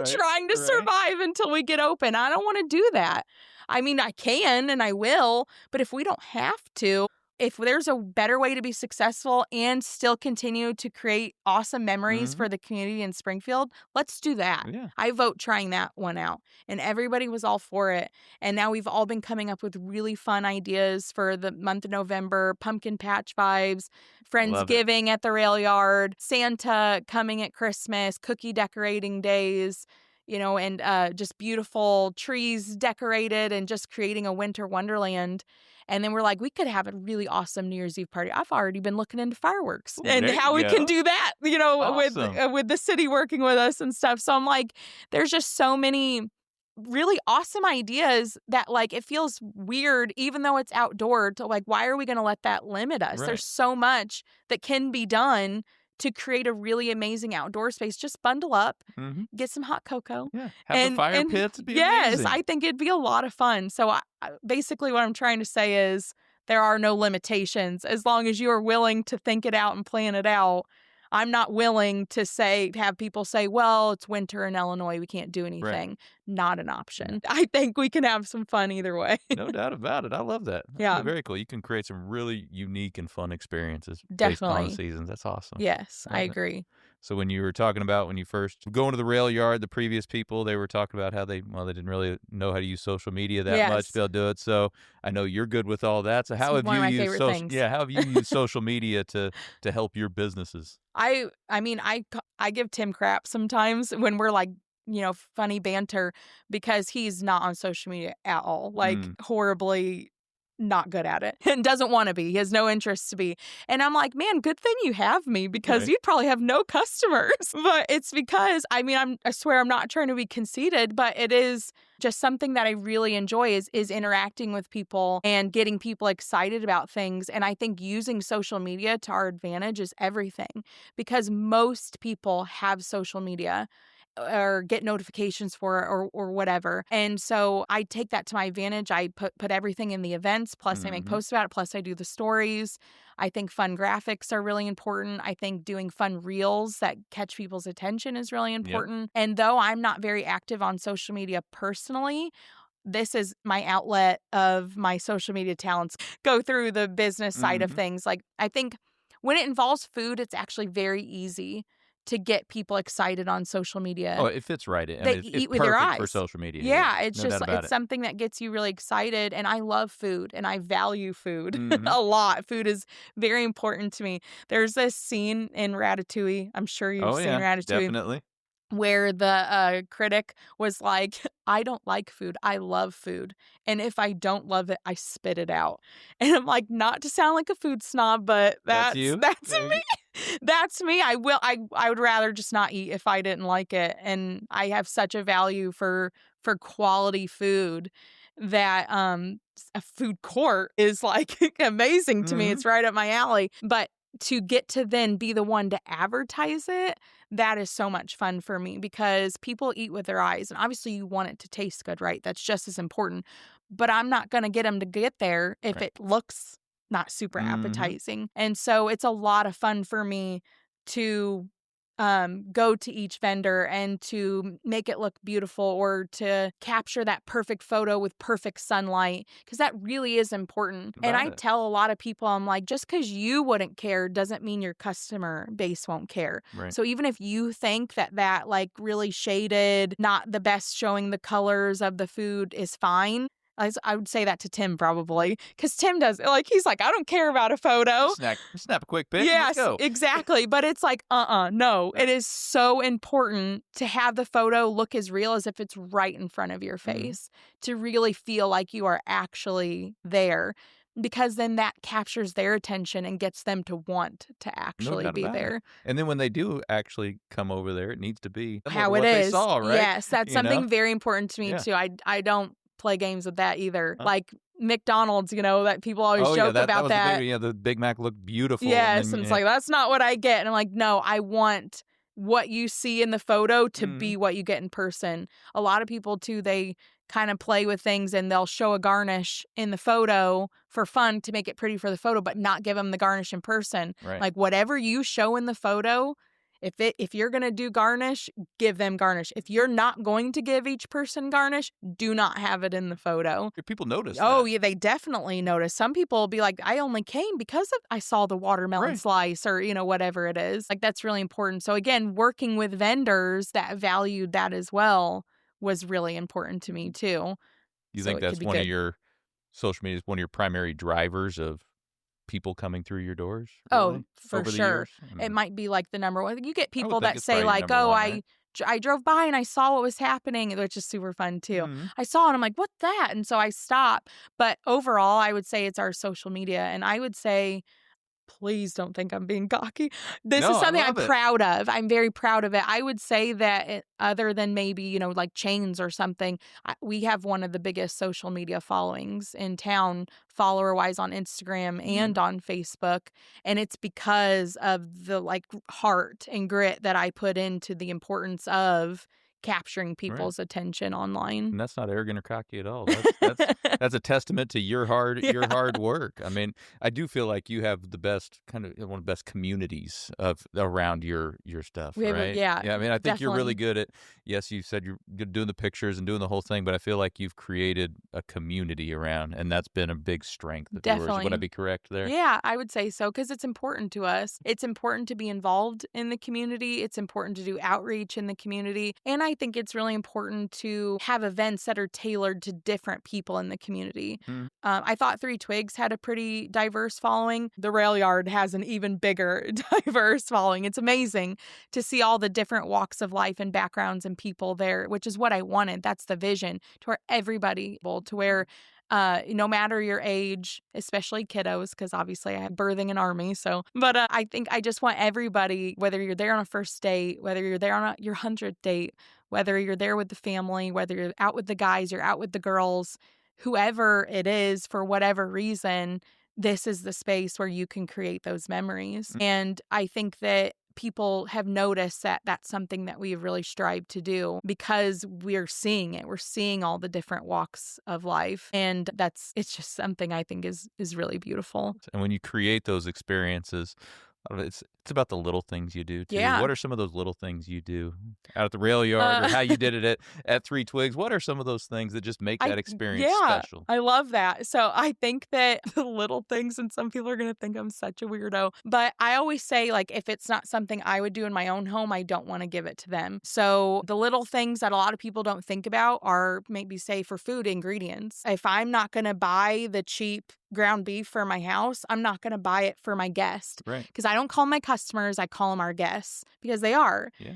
trying to survive until we get open. I don't want to do that. I mean, I can and I will, but if we don't have to, if there's a better way to be successful and still continue to create awesome memories for the community in Springfield, let's do that. Yeah. I vote trying that one out. And everybody was all for it. And now we've all been coming up with really fun ideas for the month of November, pumpkin patch vibes, Friendsgiving at the rail yard, Santa coming at Christmas, cookie decorating days, and just beautiful trees decorated and just creating a winter wonderland. And then we're like, we could have a really awesome New Year's Eve party. I've already been looking into fireworks and how we can do that, awesome. with the city working with us and stuff. So I'm like, there's just so many really awesome ideas that like it feels weird even though it's outdoor to like why are we going to let that limit us? Right. There's so much that can be done to create a really amazing outdoor space. Just bundle up, Mm-hmm. get some hot cocoa. Yeah. Have the fire And pits. It'd be yes, amazing. I think it'd be a lot of fun. So basically what I'm trying to say is there are no limitations as long as you are willing to think it out and plan it out. I'm not willing to have people say, well, it's winter in Illinois, we can't do anything. Right. Not an option. I think we can have some fun either way. No doubt about it. I love that. That's Yeah. very cool. You can create some really unique and fun experiences based on Definitely. the seasons. That's awesome. Yes, I Love it. agree. So when you were talking about when you first go into the rail yard, the previous people, they were talking about how they didn't really know how to use social media that much to be able to do it. So I know you're good with all that. So how have one you of my used favorite social? things. Yeah, how have you used social media to help your businesses? I mean, I give Tim crap sometimes when we're like, funny banter because he's not on social media at all, like horribly not good at it and doesn't want to be. He has no interest to be. And I'm like, man, good thing you have me because Right. you'd probably have no customers. But it's because, I mean, I swear I'm not trying to be conceited, but it is just something that I really enjoy is interacting with people and getting people excited about things. And I think using social media to our advantage is everything because most people have social media or get notifications for it or whatever. And so I take that to my advantage. I put everything in the events, plus I make posts about it, plus I do the stories. I think fun graphics are really important. I think doing fun reels that catch people's attention is really important. Yep. And though I'm not very active on social media personally, this is my outlet of my social media talents. Go through the business side of things. Like I think when it involves food, it's actually very easy to get people excited on social media. Oh, it fits right in. They It's eat with their perfect eyes for social media. Yeah, it's no just doubt about it's it. something that gets you really excited. And I love food and I value food a lot. Food is very important to me. There's this scene in Ratatouille. I'm sure you've seen Ratatouille. Definitely. Where the critic was like, I don't like food. I love food. And if I don't love it, I spit it out. And I'm like, not to sound like a food snob, but that's you. me. That's me. I would rather just not eat if I didn't like it. And I have such a value for quality food that a food court is like amazing to me. It's right up my alley. But to get to then be the one to advertise it, that is so much fun for me because people eat with their eyes. And obviously you want it to taste good, right? That's just as important. But I'm not going to get them to get there if it looks not super appetizing. And so it's a lot of fun for me to go to each vendor and to make it look beautiful or to capture that perfect photo with perfect sunlight because that really is important. And I tell a lot of people, I'm like, just because you wouldn't care doesn't mean your customer base won't care. Right. So even if you think that like really shaded, not the best showing the colors of the food is fine, I would say that to Tim probably because Tim does he's like, I don't care about a photo. Snap a quick pic. Yes, Let's go. exactly. But it's like, no. It is so important to have the photo look as real as if it's right in front of your face to really feel like you are actually there because then that captures their attention and gets them to want to actually be there. And then when they do actually come over there, it needs to be how it what is. They saw, right? Yes, that's something very important to me too. I don't play games with that either. Like McDonald's, that people always joke about that. The Big Mac looked beautiful. Yes, and it's like, that's not what I get. And I'm like, no, I want what you see in the photo to be what you get in person. A lot of people too, they kind of play with things and they'll show a garnish in the photo for fun to make it pretty for the photo, but not give them the garnish in person. Right. Like whatever you show in the photo, if you're going to do garnish, give them garnish. If you're not going to give each person garnish, do not have it in the photo. People notice Oh, that. yeah, they definitely notice. Some people will be like, I only came because I saw the watermelon slice or, whatever it is. Like, that's really important. So, again, working with vendors that valued that as well was really important to me, too. You think that's one of your social media, one of your primary drivers of people coming through your doors? Really? Oh, for sure. It might be like the number one. You get people that say like, I drove by and I saw what was happening, which is super fun too. I saw it and I'm like, what's that? And so I stop. But overall, I would say it's our social media. And I would say Please don't think I'm being cocky. This No, is I something I'm love it. proud of. I'm very proud of it. I would say that other than maybe, like chains or something, we have one of the biggest social media followings in town, follower-wise on Instagram and on Facebook. And it's because of the like heart and grit that I put into the importance of capturing Right. people's attention online. And that's not arrogant or cocky at all. That's a testament to your Yeah. hard work. I mean, I do feel like you have the best kind of one of the best communities of around your stuff, We have right? yeah, Yeah, I mean, I think you're really definitely. good at. Yes, you said you're good doing the pictures and doing the whole thing, but I feel like you've created a community around, and that's been a big strength of yours. Would I Definitely. be correct there? Yeah, I would say so because it's important to us. It's important to be involved in the community. It's important to do outreach in the community. And I think it's really important to have events that are tailored to different people in the community. Mm, I thought Three Twigs had a pretty diverse following. The Rail Yard has an even bigger, diverse following. It's amazing to see all the different walks of life and backgrounds and people there, which is what I wanted. That's the vision to where everybody, to where no matter your age, especially kiddos, because obviously I'm birthing an army. So, but I think I just want everybody, whether you're there on a first date, whether you're there on your 100th date, whether you're there with the family, whether you're out with the guys, you're out with the girls, whoever it is, for whatever reason, this is the space where you can create those memories. mm. And I think that people have noticed that that's something that we've really strived to do because we're seeing it. We're seeing all the different walks of life. And it's just something I think is really beautiful. And when you create those experiences, it's about the little things you do too. Yeah. What are some of those little things you do out at the rail yard, or how you did it at Three Twigs? What are some of those things that just make that experience special? I love that. So I think that the little things, and some people are going to think I'm such a weirdo, but I always say, like, if it's not something I would do in my own home, I don't want to give it to them. So the little things that a lot of people don't think about are maybe, say, for food ingredients. If I'm not going to buy the cheap ground beef for my house, I'm not going to buy it for my guest. Right. Because I don't call my customers, I call them our guests, because they are. Yeah.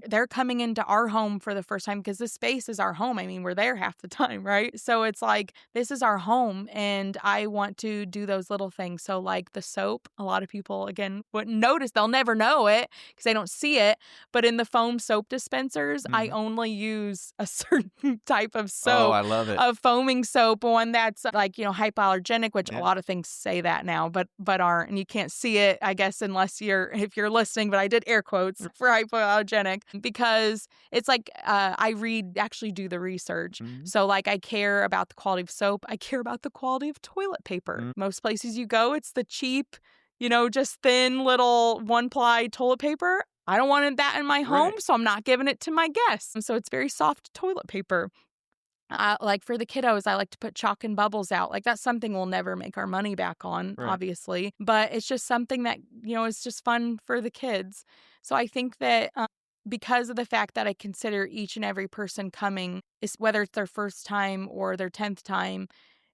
They're coming into our home for the first time because this space is our home. I mean, we're there half the time, right? So it's like, this is our home, and I want to do those little things. So like the soap, a lot of people, again, wouldn't notice. They'll never know it because they don't see it. But in the foam soap dispensers, I only use a certain type of Oh, soap, I love it. of foaming soap, one that's like, hypoallergenic, which Yeah. a lot of things say that now, but aren't. And you can't see it, I guess, unless if you're listening, but I did air quotes for hypoallergenic because it's like, I actually do the research. So like, I care about the quality of soap. I care about the quality of toilet paper. Most places you go, it's the cheap, just thin little one-ply toilet paper. I don't want that in my home, Right. so I'm not giving it to my guests. And so it's very soft toilet paper. Like for the kiddos, I like to put chalk and bubbles out. Like that's something we'll never make our money back on, Right. obviously. But it's just something that, is just fun for the kids. So I think that because of the fact that I consider each and every person coming, is whether it's their first time or their 10th time,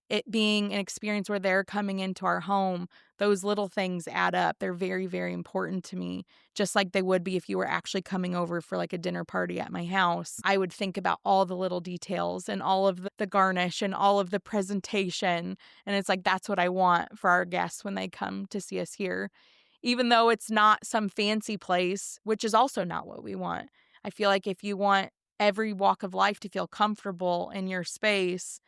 it being an experience where they're coming into our home, those little things add up. They're very, very important to me, just like they would be if you were actually coming over for like a dinner party at my house. I would think about all the little details and all of the garnish and all of the presentation. And it's like, that's what I want for our guests when they come to see us here. Even though it's not some fancy place, which is also not what we want. I feel like if you want every walk of life to feel comfortable in your space,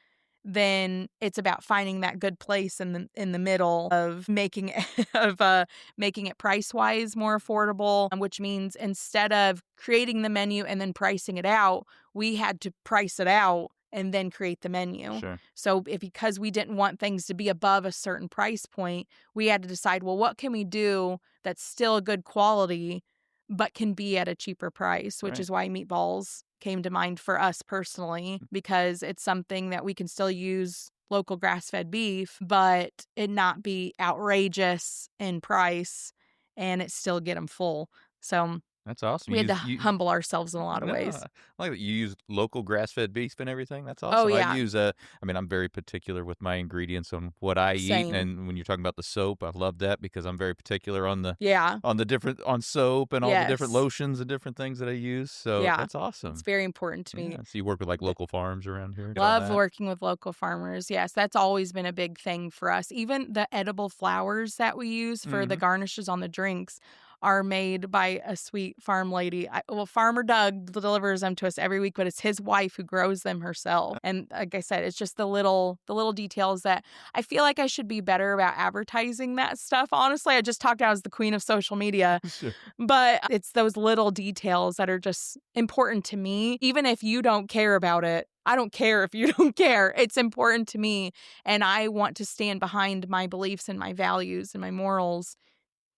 then it's about finding that good place in the middle of making it price wise more affordable, which means instead of creating the menu and then pricing it out, we had to price it out and then create the menu. Sure. So because we didn't want things to be above a certain price point, we had to decide, well, what can we do that's still a good quality but can be at a cheaper price, which Right. is why meatballs came to mind for us personally, because it's something that we can still use local grass-fed beef, but it not be outrageous in price and it still get them full. So That's awesome. We You had to use you humble ourselves in a lot of No, ways. I like that you use local grass-fed beef and everything. That's Oh, awesome. yeah. I mean, I'm very particular with my ingredients on what I eat, Same. and when you're talking about the soap, I love that because I'm very particular Yeah. on the different on soap and all the different Yes. lotions and different things that I use. So Yeah. that's It's awesome. very important to me. Yeah. So you work with like Th local farms around here. Get on Love that. working with local farmers. Yes, that's always been a big thing for us. Even the edible flowers that we use for the Hmm. garnishes on the drinks are made by a sweet farm lady. Well, Farmer Doug delivers them to us every week, but it's his wife who grows them herself. And like I said, it's just the little details that I feel like I should be better about advertising that stuff. Honestly, I just talked out as the queen of social media, Sure. but it's those little details that are just important to me. Even if you don't care about it, I don't care if you don't care. It's important to me. And I want to stand behind my beliefs and my values and my morals.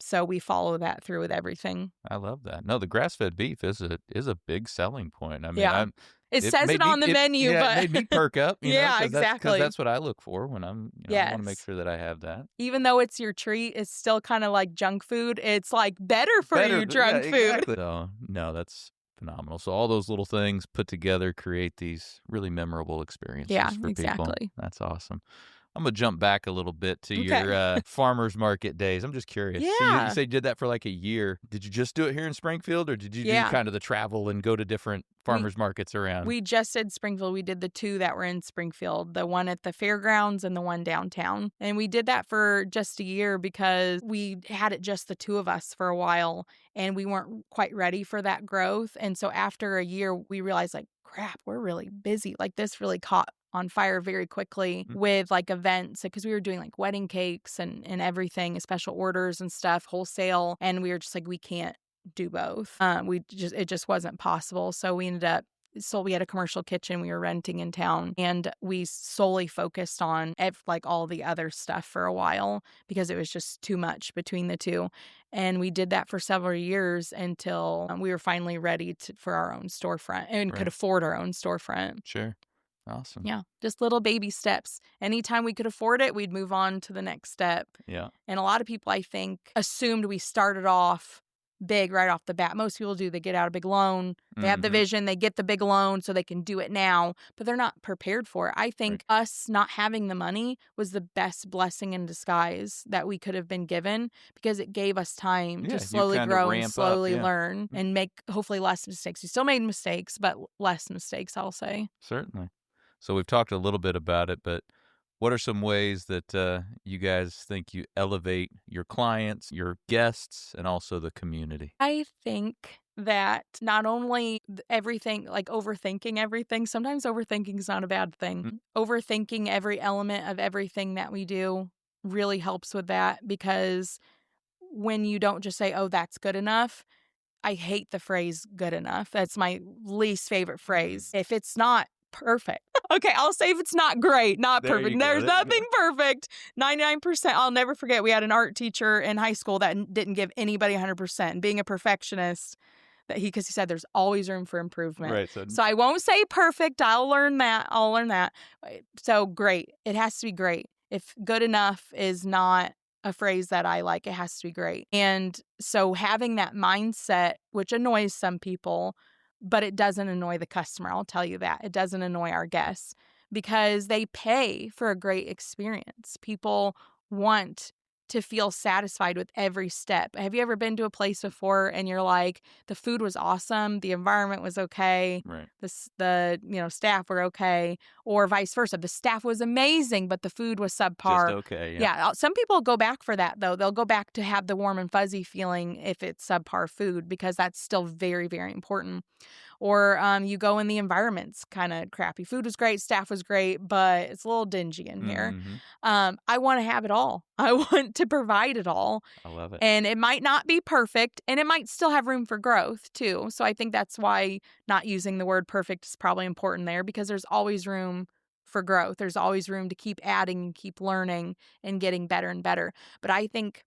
So we follow that through with everything. I love that. No, the grass-fed beef is a big selling point. I mean, Yeah. It it says it made me on the menu, it but made me perk up, yeah, because exactly. that's what I look for when I want to make Yes. sure that I have that. Even though it's your treat, it's still kind of like junk food. It's like better for Better you, th Yeah, junk food. exactly. So, no, that's phenomenal. So all those little things put together create these really memorable Yeah, experiences for people. exactly. That's awesome. I'm gonna jump back a little bit to your, Okay. farmers market days. I'm just curious. So you Yeah. say you did that for, like, a year. Did you just do it here in Springfield, or did you do Yeah. kind of the travel and go to different We farmers markets around? We just did Springfield. We did the two that were in Springfield, the one at the fairgrounds and the one downtown. And we did that for just a year because we had it just the two of us for a while and we weren't quite ready for that growth. And so after a year, we realized, like, crap, we're really busy. Like, this really caught on fire very quickly Mm, with like events because we were doing like wedding cakes and everything, special orders and stuff, wholesale. And we were just like, we can't do both. It just wasn't possible. So we ended up we had a commercial kitchen we were renting in town, and we solely focused on like all the other stuff for a while because it was just too much between the two. And we did that for several years until we were finally ready for our own storefront and could right. afford our own storefront. Sure. Awesome. Yeah, just little baby steps. Anytime we could afford it, we'd move on to the next step. Yeah. And a lot of people, I think, assumed we started off big right off the bat. Most people do. They get out a big loan. They have the Mhm. vision. They get the big loan so they can do it now, but they're not prepared for it. I Right. think us not having the money was the best blessing in disguise that we could have been given because it gave us time to Yeah, you slowly kinda grow and ramp up, slowly yeah. learn Mm, and make hopefully less mistakes. We still made mistakes, but less mistakes, I'll say. certainly. So we've talked a little bit about it, but what are some ways that, you guys think you elevate your clients, your guests, and also the community? I think that not only everything, like overthinking everything, sometimes overthinking is not a bad thing. Mm, Overthinking every element of everything that we do really helps with that because when you don't just say, oh, that's good enough, I hate the phrase good enough. That's my least favorite mm. phrase. If it's not perfect. Okay, I'll say if it's not great, not There perfect. you go, There's there you nothing go. perfect. 99%. I'll never forget. We had an art teacher in high school that didn't give anybody 100%. And being a perfectionist, because he said there's always room for improvement. Right, so So I won't say perfect. I'll learn that. So great. It has to be great. If good enough is not a phrase that I like, it has to be great. And so having that mindset, which annoys some people, but it doesn't annoy the customer. I'll tell you that. It doesn't annoy our guests because they pay for a great experience. People want to feel satisfied with every step. Have you ever been to a place before and you're like, the food was awesome, the environment was okay, right. the staff were okay, or vice versa. The staff was amazing, but the food was Just subpar. okay, yeah. Yeah, some people go back for that though. They'll go back to have the warm and fuzzy feeling if it's subpar food because that's still very, very important. Or you go in the environment's kind of crappy. Food was great, staff was great, but it's a little dingy in here. Mhm. I want to have it all. I want to provide it all. I love it. And it might not be perfect, and it might still have room for growth too. So I think that's why not using the word perfect is probably important there because there's always room for growth. There's always room to keep adding and keep learning and getting better and better. But I think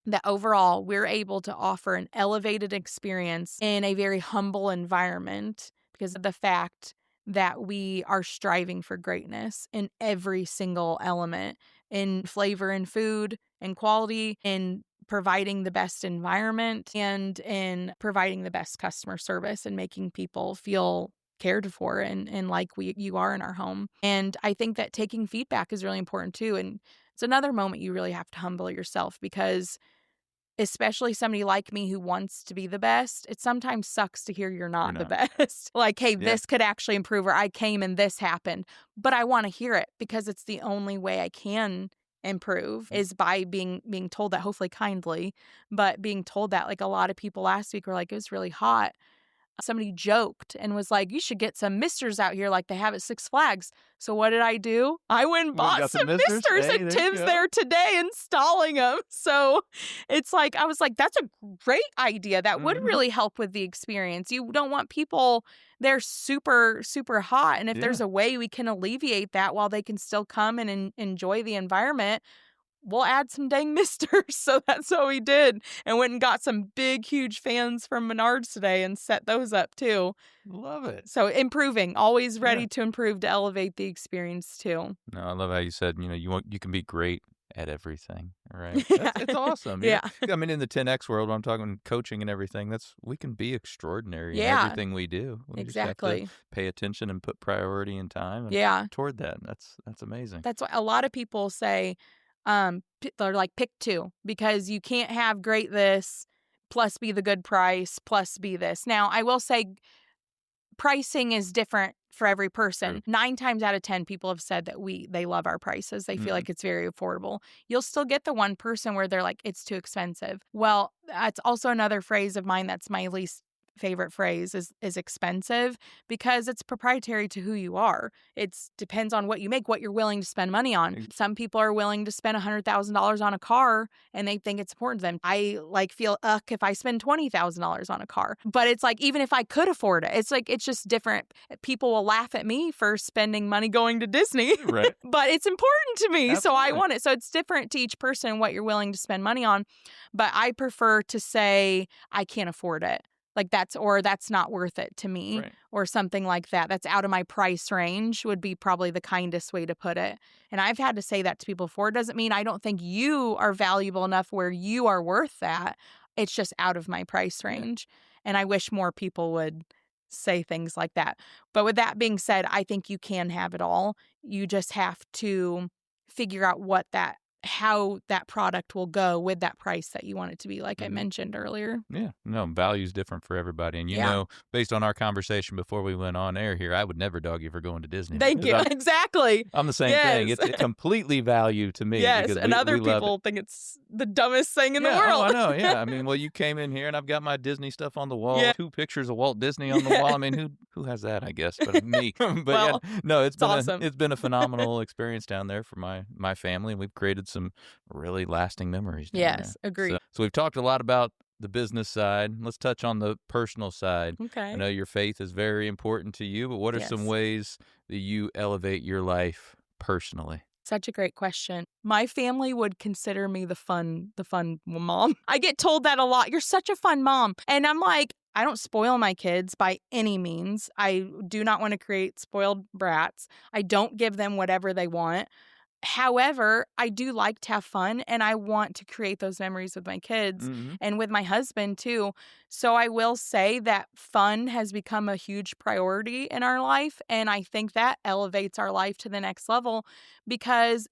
that overall we're able to offer an elevated experience in a very humble environment because of the fact that we are striving for greatness in every single element, in flavor and food and quality, in providing the best environment and in providing the best customer service and making people feel cared for and like you are in our home. And I think that taking feedback is really important too. And it's another moment you really have to humble yourself, because especially somebody like me who wants to be the best, it sometimes sucks to hear you're not the best. Like, hey, this could actually improve, or I came and this happened. But I want to hear it, because it's the only way I can improve is by being told that, hopefully kindly, but being told that. Like, a lot of people last week were like, it was really hot. Somebody joked and was like, you should get some misters out here like they have at Six Flags. So what did I do? I went and bought some misters, and Tim's there today installing them. So it's like, I was like, that's a great idea. That would really help with the experience. You don't want people, they're super, super hot. And if there's a way we can alleviate that while they can still come and enjoy the environment, we'll add some dang misters. So that's what we did, and went and got some big, huge fans from Menards today and set those up too. Love it. So improving, always ready to improve, to elevate the experience too. No, I love how you said, you can be great at everything, right? It's awesome. Yeah. I mean, in the 10X world, when I'm talking coaching and everything, we can be extraordinary in everything we do. We exactly. just have to pay attention and put priority and time toward that. That's amazing. That's why a lot of people say, they're like, pick two, because you can't have great this plus be the good price plus be this. Now, I will say pricing is different for every person. 9 times out of 10 people have said that they love our prices. They feel like it's very affordable. You'll still get the one person where they're like, it's too expensive. Well, that's also another phrase of mine that's my least favorite phrase is expensive, because it's proprietary to who you are. It depends on what you make, what you're willing to spend money on. Some people are willing to spend $100,000 on a car and they think it's important to them. I feel if I spend $20,000 on a car, but it's like, even if I could afford it, it's just different. People will laugh at me for spending money going to Disney, right? But it's important to me. Absolutely. So I want it. So it's different to each person what you're willing to spend money on. But I prefer to say, I can't afford it. Like that's not worth it to me, or something like that. That's out of my price range would be probably the kindest way to put it. And I've had to say that to people before. It doesn't mean I don't think you are valuable enough where you are worth that. It's just out of my price range. And I wish more people would say things like that. But with that being said, I think you can have it all. You just have to figure out how that product will go with that price that you want it to be, like I mentioned earlier. Yeah, no, value's different for everybody. And based on our conversation before we went on air here, I would never dog you for going to Disney. Thank you. Exactly. I'm the same thing. It's completely value to me. Yes, and other people think it's the dumbest thing in the world. Oh, I know, yeah. I mean, well, you came in here and I've got my Disney stuff on the wall, 2 pictures of Walt Disney on the wall. I mean, who has that, I guess, but me. But it's been awesome. It's been a phenomenal experience down there for my family. We've created some really lasting memories. Yes, agreed. So we've talked a lot about the business side. Let's touch on the personal side. Okay. I know your faith is very important to you, but what are some ways that you elevate your life personally? Such a great question. My family would consider me the fun mom. I get told that a lot. You're such a fun mom. And I'm like, I don't spoil my kids by any means. I do not want to create spoiled brats. I don't give them whatever they want. However, I do like to have fun, and I want to create those memories with my kids and with my husband too. So I will say that fun has become a huge priority in our life, and I think that elevates our life to the next level, because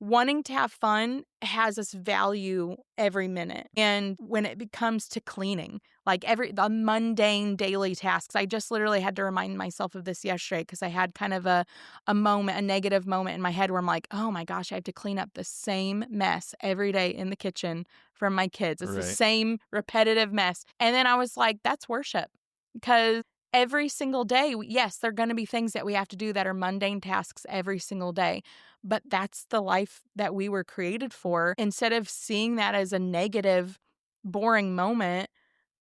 wanting to have fun has us value every minute. And when it comes to cleaning, like the mundane daily tasks, I just literally had to remind myself of this yesterday, because I had kind of a negative moment in my head where I'm like, oh my gosh, I have to clean up the same mess every day in the kitchen from my kids. It's the same repetitive mess. And then I was like, that's worship, because every single day, yes, there are going to be things that we have to do that are mundane tasks every single day, but that's the life that we were created for. Instead of seeing that as a negative, boring moment,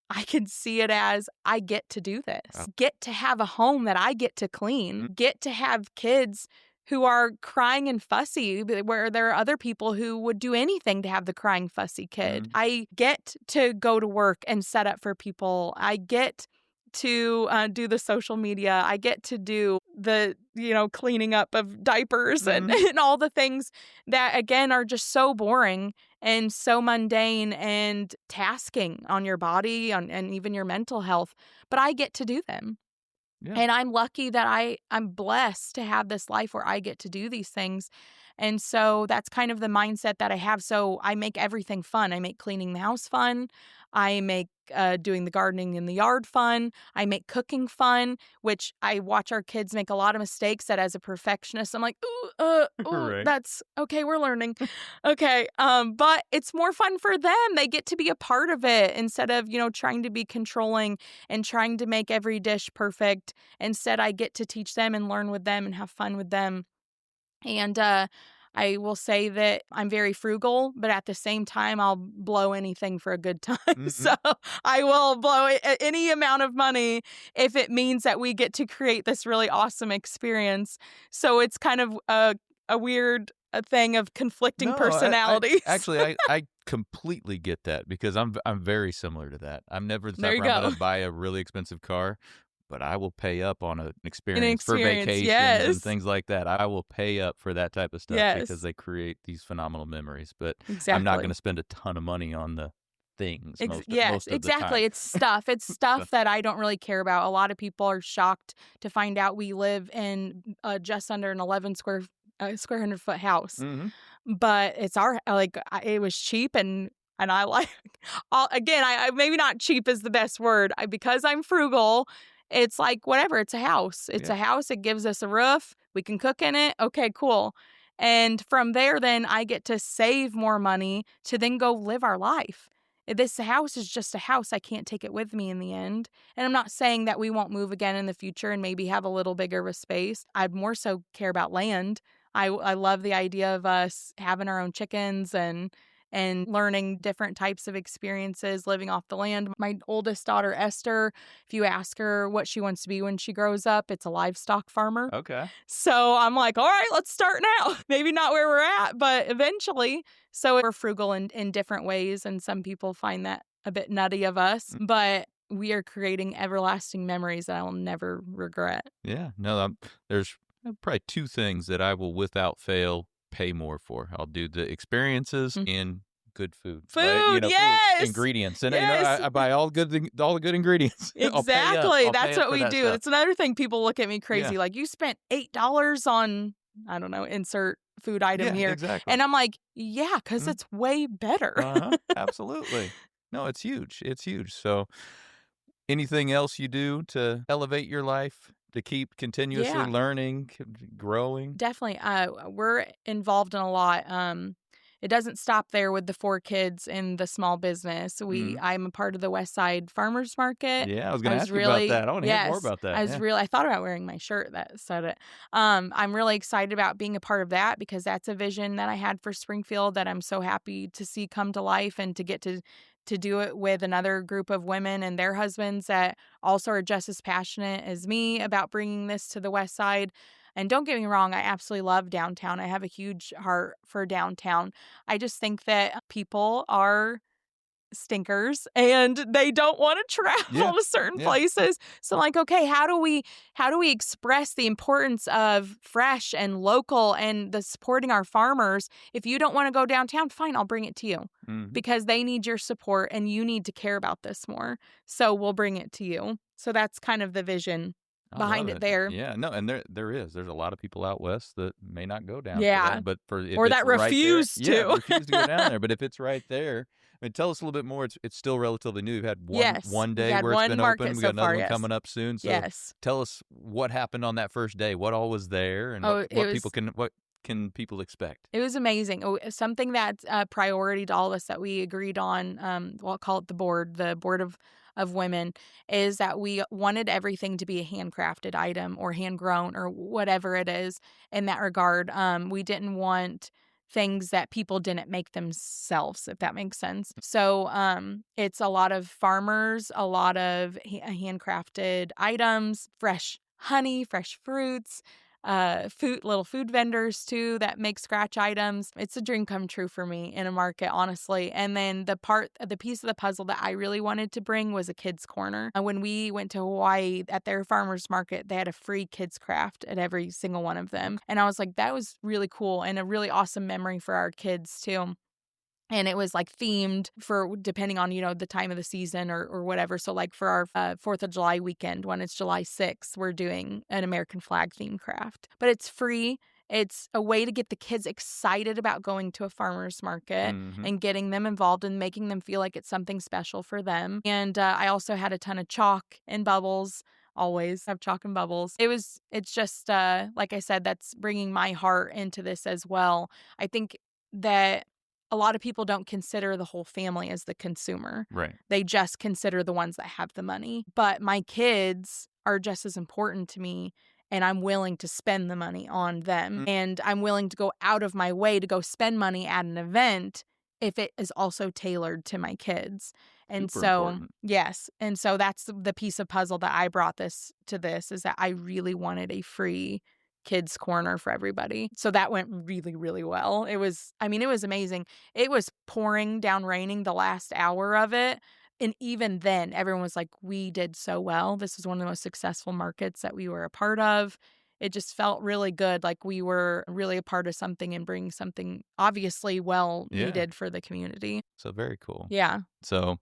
I could see it as, I get to do this, get to have a home that I get to clean, get to have kids who are crying and fussy, where there are other people who would do anything to have the crying, fussy kid. I get to go to work and set up for people. I get to do the social media. I get to do the, cleaning up of diapers and all the things that, again, are just so boring and so mundane and tasking on your body and even your mental health. But I get to do them. Yeah. And I'm lucky that I'm blessed to have this life where I get to do these things. And so that's kind of the mindset that I have. So I make everything fun. I make cleaning the house fun. I make doing the gardening in the yard fun. I make cooking fun, which I watch our kids make a lot of mistakes that as a perfectionist, I'm like, ooh, Right. that's okay. We're learning. Okay. But it's more fun for them. They get to be a part of it instead of, trying to be controlling and trying to make every dish perfect. Instead, I get to teach them and learn with them and have fun with them. And I will say that I'm very frugal, but at the same time, I'll blow anything for a good time. So I will blow any amount of money if it means that we get to create this really awesome experience. So it's kind of a weird thing of conflicting personalities. I completely get that because I'm very similar to that. I'm never the There type you where I'm go. going to buy a really expensive car, but I will pay up on an experience for experience, vacations yes. and things like that. I will pay up for that type of stuff Yes. because they create these phenomenal memories. But I'm not Exactly. going to spend a ton of money on the things most Yes, of the exactly. time. It's stuff. It's stuff that I don't really care about. A lot of people are shocked to find out we live in just under an 11 square 100-foot house. But it's it was cheap and I like again, I maybe not cheap is the best word. Because I'm frugal, it's like whatever, it's a house. It's a house. It gives us a roof. We can cook in it. Okay, cool. And from there, then I get to save more money to then go live our life. This house is just a house. I can't take it with me in the end. And I'm not saying that we won't move again in the future and maybe have a little bigger of a space. I'd more so care about land. I love the idea of us having our own chickens and learning different types of experiences living off the land. My oldest daughter, Esther, if you ask her what she wants to be when she grows up, it's a livestock farmer. Okay. So I'm like, all right, let's start now. Maybe not where we're at, but eventually. So we're frugal in different ways. And some people find that a bit nutty of us, but we are creating everlasting memories that I will never regret. Yeah. No, there's probably two things that I will without fail pay more for. I'll do the experiences and good food. Food, right? yes! Ingredients. And Yes! I buy all the good ingredients. Exactly. That's what we do. Stuff. It's another thing people look at me crazy. Yeah. Like, you spent $8 on, I don't know, insert food item here. Exactly. And I'm like, yeah, because it's way better. Absolutely. No, it's huge. It's huge. So anything else you do to elevate your life? To keep continuously learning, growing? Definitely. We're involved in a lot. It doesn't stop there with the 4 kids in the small business. I'm a part of the West Side Farmers Market. Yeah, I was going to ask you about that. I want to hear more about that. I thought about wearing my shirt that said it. I'm really excited about being a part of that because that's a vision that I had for Springfield that I'm so happy to see come to life and to get to do it with another group of women and their husbands that also are just as passionate as me about bringing this to the West Side. And don't get me wrong, I absolutely love downtown. I have a huge heart for downtown. I just think that people are stinkers and they don't want to travel to certain places. So I'm like, okay, how do we express the importance of fresh and local and the supporting our farmers? If you don't want to go downtown, fine, I'll bring it to you because they need your support and you need to care about this more. So we'll bring it to you. So that's kind of the vision behind it there. Yeah, no, and there's a lot of people out west that may not go down. Yeah, but or that refuse to. Refuse to go down there. But if it's right there, I mean, tell us a little bit more. It's still relatively new. You've had one day where it's been open. We got another one coming up soon. So tell us what happened on that first day. What all was there, and what can people expect? It was amazing. Something that's a priority to all of us that we agreed on. I'll call it the board of women, is that we wanted everything to be a handcrafted item or hand grown or whatever it is in that regard. We didn't want things that people didn't make themselves, if that makes sense. So it's a lot of farmers, a lot of handcrafted items, fresh honey, fresh fruits, little food vendors too that make scratch items. It's a dream come true for me in a market, honestly. And then the piece of the puzzle that I really wanted to bring was a kids corner. When we went to Hawaii at their farmers market, they had a free kids craft at every single one of them. And I was like, that was really cool and a really awesome memory for our kids too. And it was like themed for depending on, the time of the season or whatever. So like for our 4th of July weekend, when it's July 6th, we're doing an American flag theme craft. But it's free. It's a way to get the kids excited about going to a farmer's market and getting them involved and making them feel like it's something special for them. And I also had a ton of chalk and bubbles. Always have chalk and bubbles. It's just, like I said, that's bringing my heart into this as well. I think that a lot of people don't consider the whole family as the consumer. Right. They just consider the ones that have the money. But my kids are just as important to me, and I'm willing to spend the money on them. And I'm willing to go out of my way to go spend money at an event if it is also tailored to my kids. And Super important. yes. And so that's the piece of puzzle that I brought this is that I really wanted a free kids corner for everybody. So that went really, really well. It was amazing. It was pouring down raining the last hour of it. And even then, everyone was like, we did so well. This was one of the most successful markets that we were a part of. It just felt really good. Like we were really a part of something and bringing something obviously well needed for the community. So very cool. Yeah. So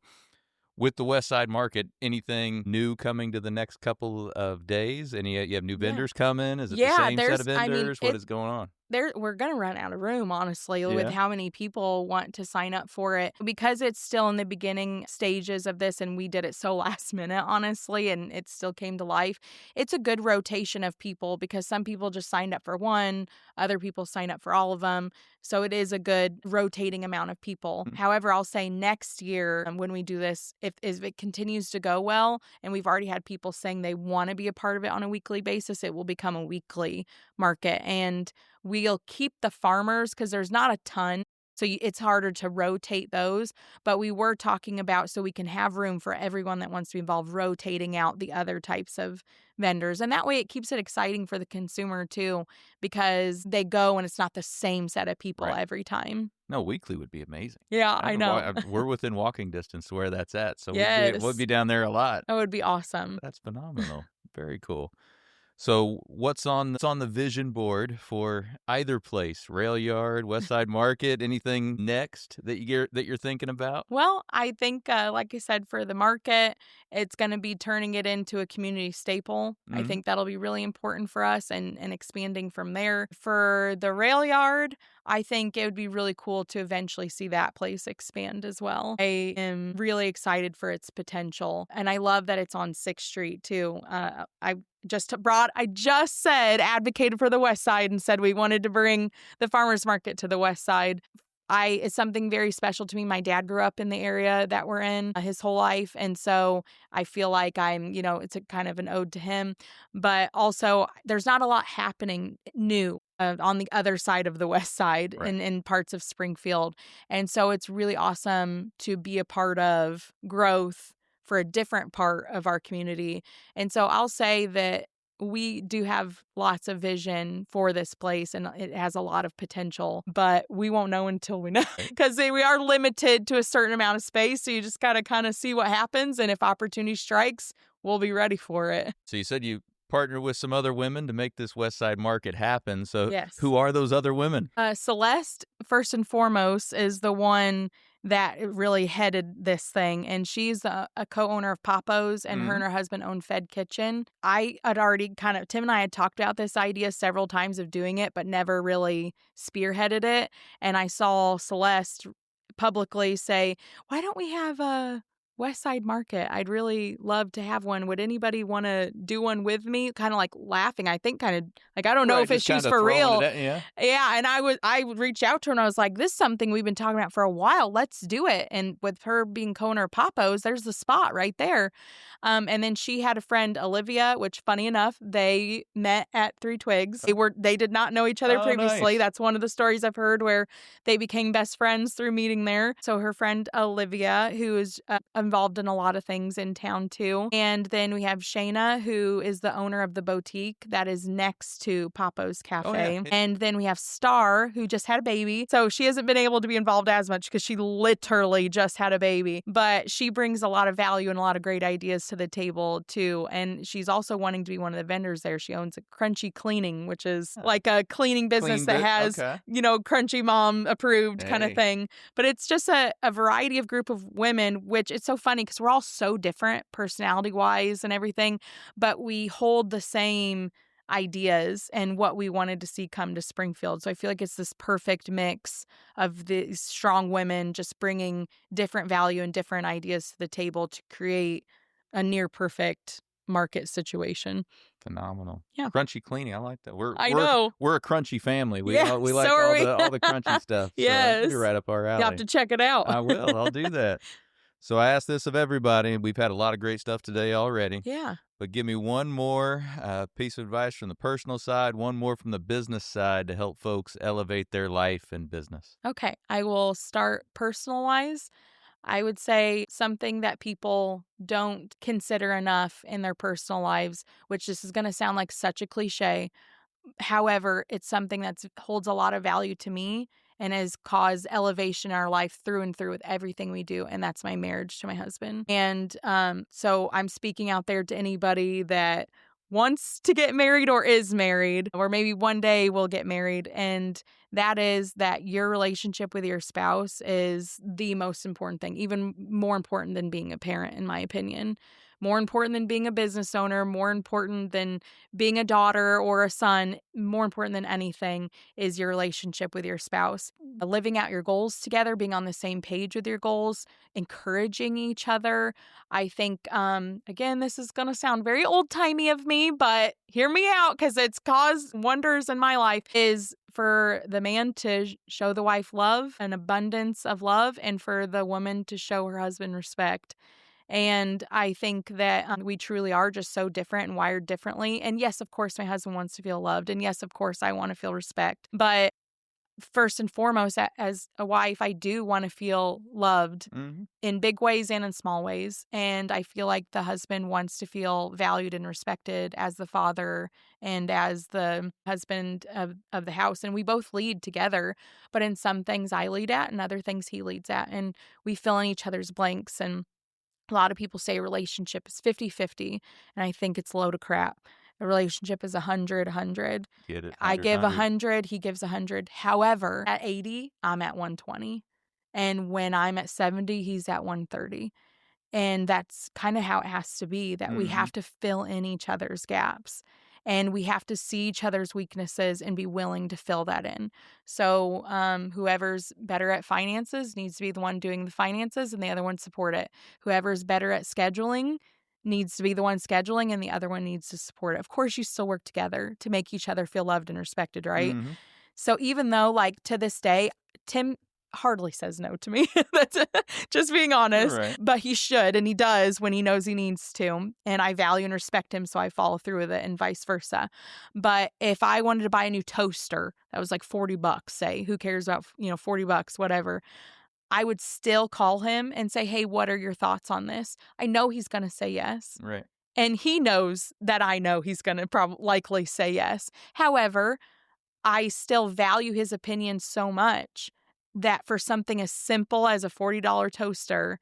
with the West Side Market, anything new coming to the next couple of days? You have new vendors coming? Is it the same set of vendors? What is going on? We're going to run out of room, honestly, with how many people want to sign up for it. Because it's still in the beginning stages of this, and we did it so last minute, honestly, and it still came to life. It's a good rotation of people because some people just signed up for one, other people sign up for all of them. So it is a good rotating amount of people. However, I'll say next year when we do this, if it continues to go well, and we've already had people saying they want to be a part of it on a weekly basis, it will become a weekly market. And we'll keep the farmers because there's not a ton. So it's harder to rotate those. But we were talking about so we can have room for everyone that wants to be involved, rotating out the other types of vendors. And that way it keeps it exciting for the consumer too, because they go and it's not the same set of people every time. No, weekly would be amazing. Yeah, I know. We're within walking distance to where that's at. So we'll be down there a lot. That would be awesome. That's phenomenal. Very cool. So what's on the vision board for either place, Rail Yard, West Side Market? Anything next that you're thinking about? Well, I think, like I said, for the market, it's going to be turning it into a community staple. I think that'll be really important for us and expanding from there. For the Rail Yard, I think it would be really cool to eventually see that place expand as well. I am really excited for its potential, and I love that it's on 6th Street too. I just advocated for the West Side and said we wanted to bring the farmers market to the West Side. It's something very special to me. My dad grew up in the area that we're in his whole life. And so I feel like it's a kind of an ode to him. But also there's not a lot happening new on the other side of the West Side in parts of Springfield. And so it's really awesome to be a part of growth for a different part of our community. And so I'll say that we do have lots of vision for this place and it has a lot of potential, but we won't know until we know because we are limited to a certain amount of space. So you just got to kind of see what happens. And if opportunity strikes, we'll be ready for it. So you said you partner with some other women to make this West Side Market happen. So yes. Who are those other women? Celeste, first and foremost, is the one that really headed this thing. And she's a co-owner of Papo's, and her and her husband own Fed Kitchen. I had already Tim and I had talked about this idea several times of doing it, but never really spearheaded it. And I saw Celeste publicly say, why don't we have a West Side Market? I'd really love to have one. Would anybody want to do one with me? Kind of like laughing. I think I don't know if she's for real. Yeah. And I would reach out to her and I was like, this is something we've been talking about for a while. Let's do it. And with her being co-owner of Papo's, there's the spot right there. And then she had a friend, Olivia, which funny enough, they met at Three Twigs. They did not know each other previously. Nice. That's one of the stories I've heard where they became best friends through meeting there. So her friend, Olivia, who is a involved in a lot of things in town too. And then we have Shayna, who is the owner of the boutique that is next to Papo's Cafe. Oh, yeah. And then we have Star, who just had a baby. So she hasn't been able to be involved as much because she literally just had a baby. But she brings a lot of value and a lot of great ideas to the table too. And she's also wanting to be one of the vendors there. She owns a Crunchy Cleaning, which is like a cleaning business that has, Crunchy Mom approved kind of thing. But it's just a variety of group of women, which it's so funny because we're all so different personality wise and everything, but we hold the same ideas and what we wanted to see come to Springfield. So I feel like it's this perfect mix of these strong women just bringing different value and different ideas to the table to create a near perfect market situation. Phenomenal. Yeah. Crunchy Cleaning. I like that. I know. We're a crunchy family. We Yeah, we like so are we. all the crunchy stuff. Yes. So that'd be right up our alley. You have to check it out. I will. I'll do that. So I asked this of everybody, and we've had a lot of great stuff today already. Yeah. But give me one more piece of advice from the personal side, one more from the business side to help folks elevate their life and business. Okay. I will start personal-wise. I would say something that people don't consider enough in their personal lives, which this is going to sound like such a cliche. However, it's something that holds a lot of value to me and has caused elevation in our life through and through with everything we do. And that's my marriage to my husband. And so I'm speaking out there to anybody that wants to get married or is married, or maybe one day will get married. And that is that your relationship with your spouse is the most important thing, even more important than being a parent, in my opinion. More important than being a business owner, more important than being a daughter or a son, more important than anything is your relationship with your spouse. Living out your goals together, being on the same page with your goals, encouraging each other. I think, again, this is going to sound very old-timey of me, but hear me out because it's caused wonders in my life, is for the man to show the wife love, an abundance of love, and for the woman to show her husband respect. And I think that we truly are just so different and wired differently. And yes, of course, my husband wants to feel loved. And yes, of course, I want to feel respect. But first and foremost, as a wife, I do want to feel loved in big ways and in small ways. And I feel like the husband wants to feel valued and respected as the father and as the husband of the house. And we both lead together, but in some things I lead at and other things he leads at. And we fill in each other's blanks. And a lot of people say a relationship is 50-50, and I think it's a load of crap. A relationship is 100-100. Get it? I give 100, he gives 100. However, at 80, I'm at 120. And when I'm at 70, he's at 130. And that's kind of how it has to be, that we have to fill in each other's gaps. And we have to see each other's weaknesses and be willing to fill that in. So whoever's better at finances needs to be the one doing the finances and the other one support it. Whoever's better at scheduling needs to be the one scheduling and the other one needs to support it. Of course, you still work together to make each other feel loved and respected, right? So even though, like, to this day, Tim hardly says no to me. That's just being honest. Right. But he should, and he does when he knows he needs to. And I value and respect him, so I follow through with it and vice versa. But if I wanted to buy a new toaster that was like $40, say, who cares about, $40, whatever, I would still call him and say, hey, what are your thoughts on this? I know he's going to say yes. Right. And he knows that I know he's going to likely say yes. However, I still value his opinion so much that for something as simple as a $40 toaster,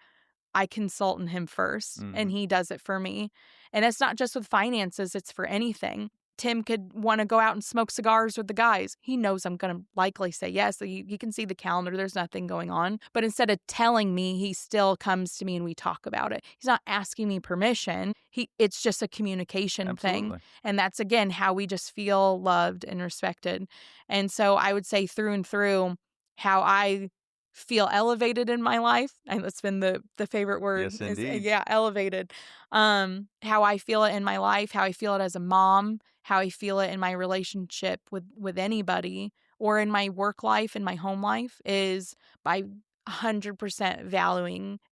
I consult in him first and he does it for me. And it's not just with finances, it's for anything. Tim could want to go out and smoke cigars with the guys. He knows I'm going to likely say yes. He can see the calendar. There's nothing going on. But instead of telling me, he still comes to me and we talk about it. He's not asking me permission. It's just a communication thing. And that's, again, how we just feel loved and respected. And so I would say through and through, how I feel elevated in my life. And that's been the favorite word. Yes, indeed. Elevated. How I feel it in my life, how I feel it as a mom, how I feel it in my relationship with anybody, or in my work life and my home life, is by 100%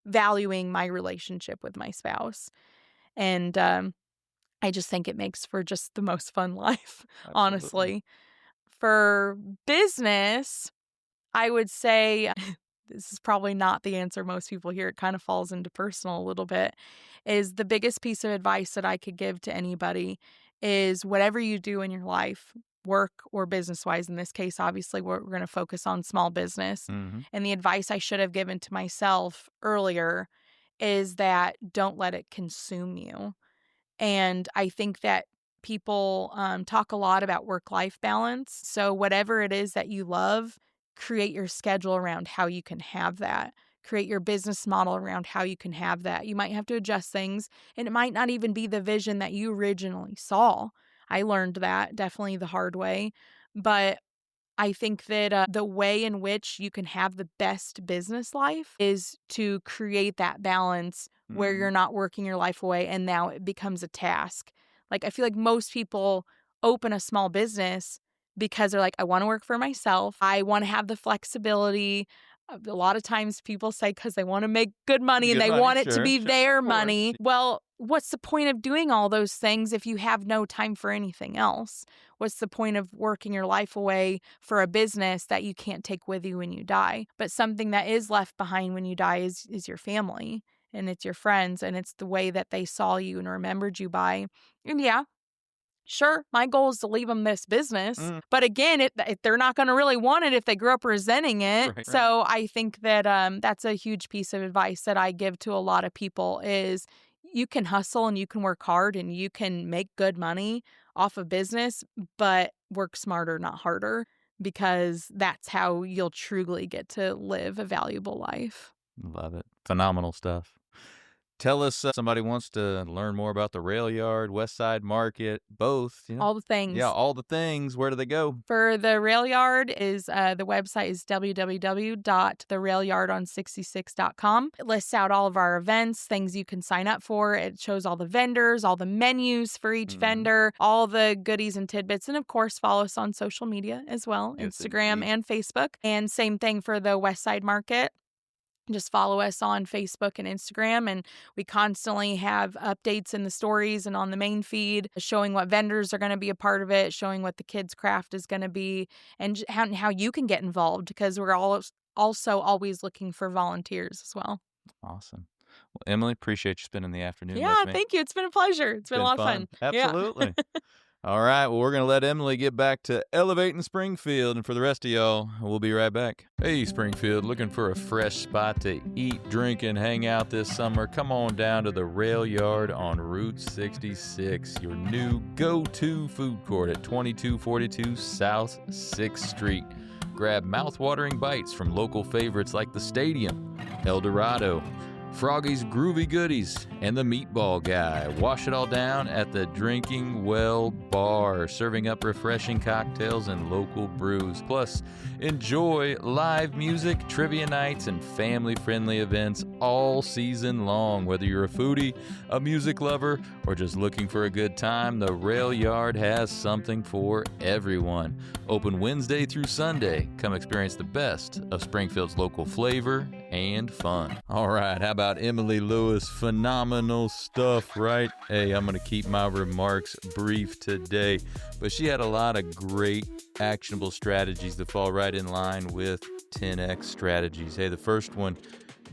valuing my relationship with my spouse. And I just think it makes for just the most fun life, honestly. For business, I would say this is probably not the answer most people hear. It kind of falls into personal a little bit, is the biggest piece of advice that I could give to anybody is whatever you do in your life, work or business wise. In this case, obviously, we're going to focus on small business. Mm-hmm. And the advice I should have given to myself earlier is that don't let it consume you. And I think that people talk a lot about work-life balance. So whatever it is that you love, create your schedule around how you can have that. Create your business model around how you can have that. You might have to adjust things, and it might not even be the vision that you originally saw. I learned that definitely the hard way. But I think that the way in which you can have the best business life is to create that balance where Mm-hmm. you're not working your life away and now it becomes a task. Like, I feel like most people open a small business because they're like, I want to work for myself. I want to have the flexibility. A lot of times people say because they want to make good money and Good they money, want it to sure, be sure, their of course. money. Well, what's the point of doing all those things if you have no time for anything else? What's the point of working your life away for a business that you can't take with you when you die? But something that is left behind when you die is your family, and it's your friends, and it's the way that they saw you and remembered you by. And yeah, sure, my goal is to leave them this business. But again, they're not going to really want it if they grew up resenting it. Right. So I think that that's a huge piece of advice that I give to a lot of people is you can hustle and you can work hard and you can make good money off of business, but work smarter, not harder, because that's how you'll truly get to live a valuable life. Love it. Phenomenal stuff. Tell us, somebody wants to learn more about the Rail Yard, West Side Market, both. All the things. Yeah, all the things. Where do they go? For the Rail Yard is the website is www.therailyardon66.com. It lists out all of our events, things you can sign up for. It shows all the vendors, all the menus for each vendor, all the goodies and tidbits. And of course, follow us on social media as well, Yes, Instagram indeed. and Facebook. And same thing for the West Side Market. Just follow us on Facebook and Instagram, and we constantly have updates in the stories and on the main feed showing what vendors are going to be a part of it, showing what the kids' craft is going to be, and how you can get involved because we're also always looking for volunteers as well. Awesome. Well, Emily, appreciate you spending the afternoon Yeah, with me. thank you. It's been a pleasure. It's been a lot of fun. Absolutely. Yeah. All right. Well, we're going to let Emily get back to elevating Springfield. And for the rest of y'all, we'll be right back. Hey, Springfield, looking for a fresh spot to eat, drink, and hang out this summer? Come on down to the Rail Yard on Route 66, your new go-to food court at 2242 South 6th Street. Grab mouth-watering bites from local favorites like the Stadium, El Dorado, Froggy's Groovy Goodies, and the Meatball Guy. Wash it all down at the Drinking Well Bar, serving up refreshing cocktails and local brews. Plus, enjoy live music, trivia nights, and family-friendly events all season long. Whether you're a foodie, a music lover, or just looking for a good time, the Rail Yard has something for everyone. Open Wednesday through Sunday. Come experience the best of Springfield's local flavor and fun. All right, how about Emily Lewis? Phenomenal stuff, right? Hey, I'm going to keep my remarks brief today, but she had a lot of great actionable strategies that fall right in line with 10X strategies. Hey, the first one,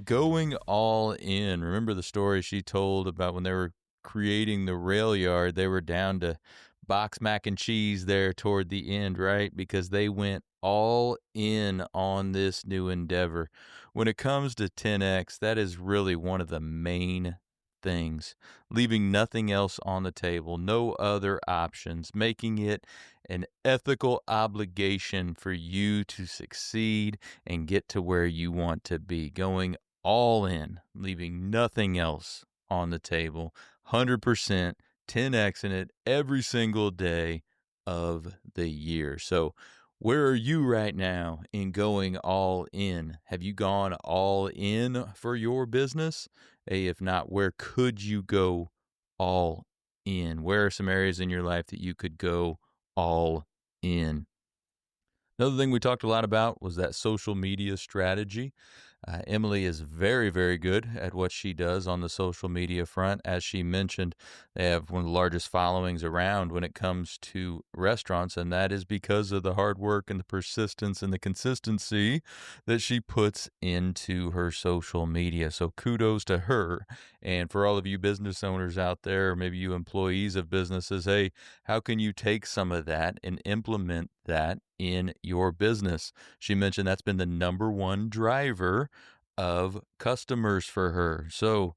going all in. Remember the story she told about when they were creating the rail yard, they were down to box mac and cheese there toward the end, right? Because they went all in on this new endeavor. When it comes to 10X, that is really one of the main things, leaving nothing else on the table, no other options, making it an ethical obligation for you to succeed and get to where you want to be, going all in, leaving nothing else on the table, 100%, 10X in it every single day of the year. So where are you right now in going all in? Have you gone all in for your business? Hey, if not, where could you go all in? Where are some areas in your life that you could go all in? Another thing we talked a lot about was that social media strategy. Emily is very, very good at what she does on the social media front. As she mentioned, they have one of the largest followings around when it comes to restaurants, and that is because of the hard work and the persistence and the consistency that she puts into her social media. So kudos to her. And for all of you business owners out there, or maybe you employees of businesses, hey, how can you take some of that and implement that in your business? She mentioned that's been the number one driver of customers for her. So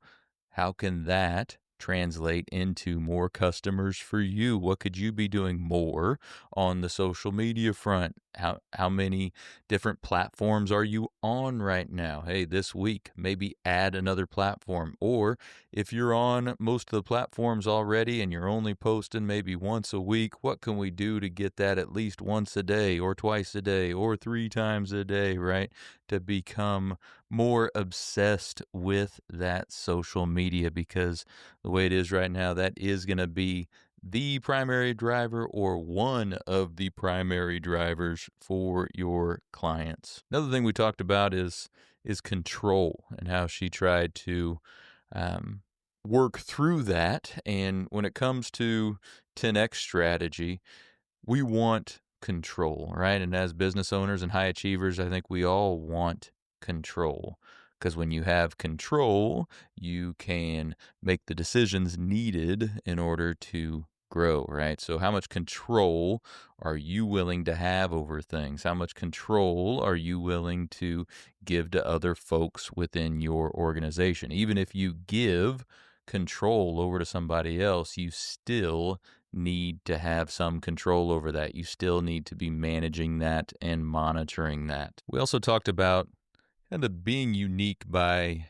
how can that translate into more customers for you? What could you be doing more on the social media front? How many different platforms are you on right now? Hey, this week, maybe add another platform. Or if you're on most of the platforms already and you're only posting maybe once a week, what can we do to get that at least once a day or twice a day or 3 times a day, right? To become more obsessed with that social media, because the way it is right now, that is going to be the primary driver or one of the primary drivers for your clients. Another thing we talked about is control and how she tried to work through that. And when it comes to 10X strategy, we want control, right? And as business owners and high achievers, I think we all want control, because when you have control, you can make the decisions needed in order to grow, right? So how much control are you willing to have over things? How much control are you willing to give to other folks within your organization? Even if you give control over to somebody else, you still need to have some control over that. You still need to be managing that and monitoring that. We also talked about kind of being unique by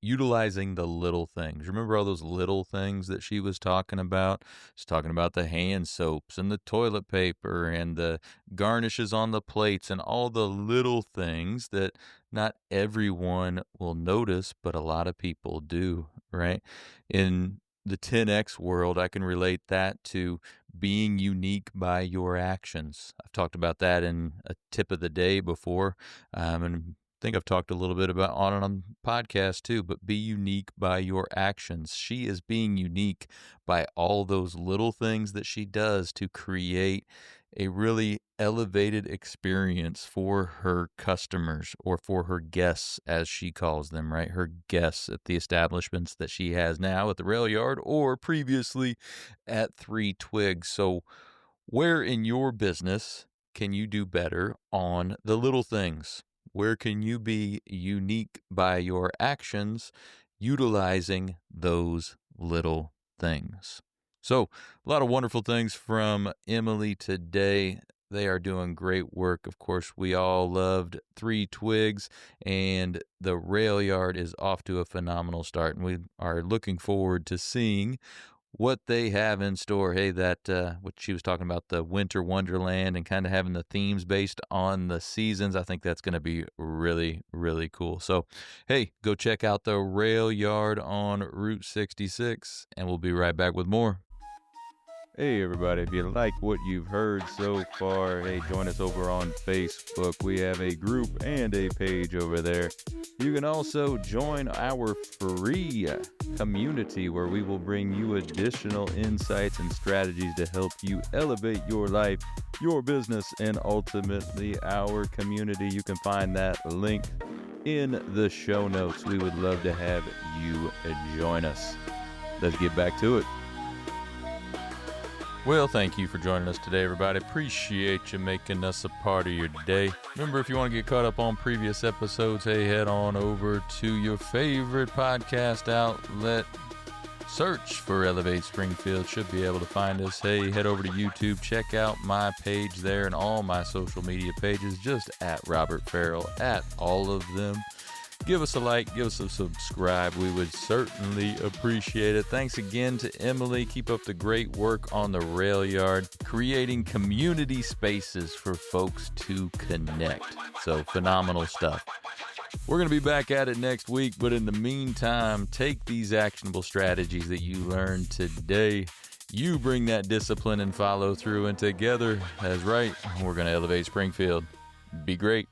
utilizing the little things. Remember all those little things that she was talking about? She's talking about the hand soaps and the toilet paper and the garnishes on the plates and all the little things that not everyone will notice, but a lot of people do, right? In the 10X world, I can relate that to being unique by your actions. I've talked about that in a tip of the day before, and I think I've talked a little bit about on podcast too, but be unique by your actions. She is being unique by all those little things that she does to create a really elevated experience for her customers, or for her guests, as she calls them, right? Her guests at the establishments that she has now at the Rail Yard or previously at 3 Twigs. So where in your business can you do better on the little things? Where can you be unique by your actions, utilizing those little things? So, a lot of wonderful things from Emily today. They are doing great work. Of course, we all loved 3 Twigs, and the Rail Yard is off to a phenomenal start, and we are looking forward to seeing what they have in store. Hey, that what she was talking about, the winter wonderland and kind of having the themes based on the seasons, I think that's going to be really, really cool. So, hey, go check out the Rail Yard on Route 66, and we'll be right back with more. Hey everybody, if you like what you've heard so far, hey, join us over on Facebook. We have a group and a page over there. You can also join our free community, where we will bring you additional insights and strategies to help you elevate your life, your business, and ultimately our community. You can find that link in the show notes. We would love to have you join us. Let's get back to it. Well, thank you for joining us today, everybody. Appreciate you making us a part of your day. Remember, if you want to get caught up on previous episodes, hey, head on over to your favorite podcast outlet. Search for Elevate Springfield. Should be able to find us. Hey, head over to YouTube. Check out my page there and all my social media pages, just at Robert Farrell, at all of them. Give us a like, give us a subscribe. We would certainly appreciate it. Thanks again to Emily. Keep up the great work on the Rail Yard, creating community spaces for folks to connect. So phenomenal stuff. We're going to be back at it next week, but in the meantime, take these actionable strategies that you learned today. You bring that discipline and follow through, and together, that's right, we're going to elevate Springfield. Be great.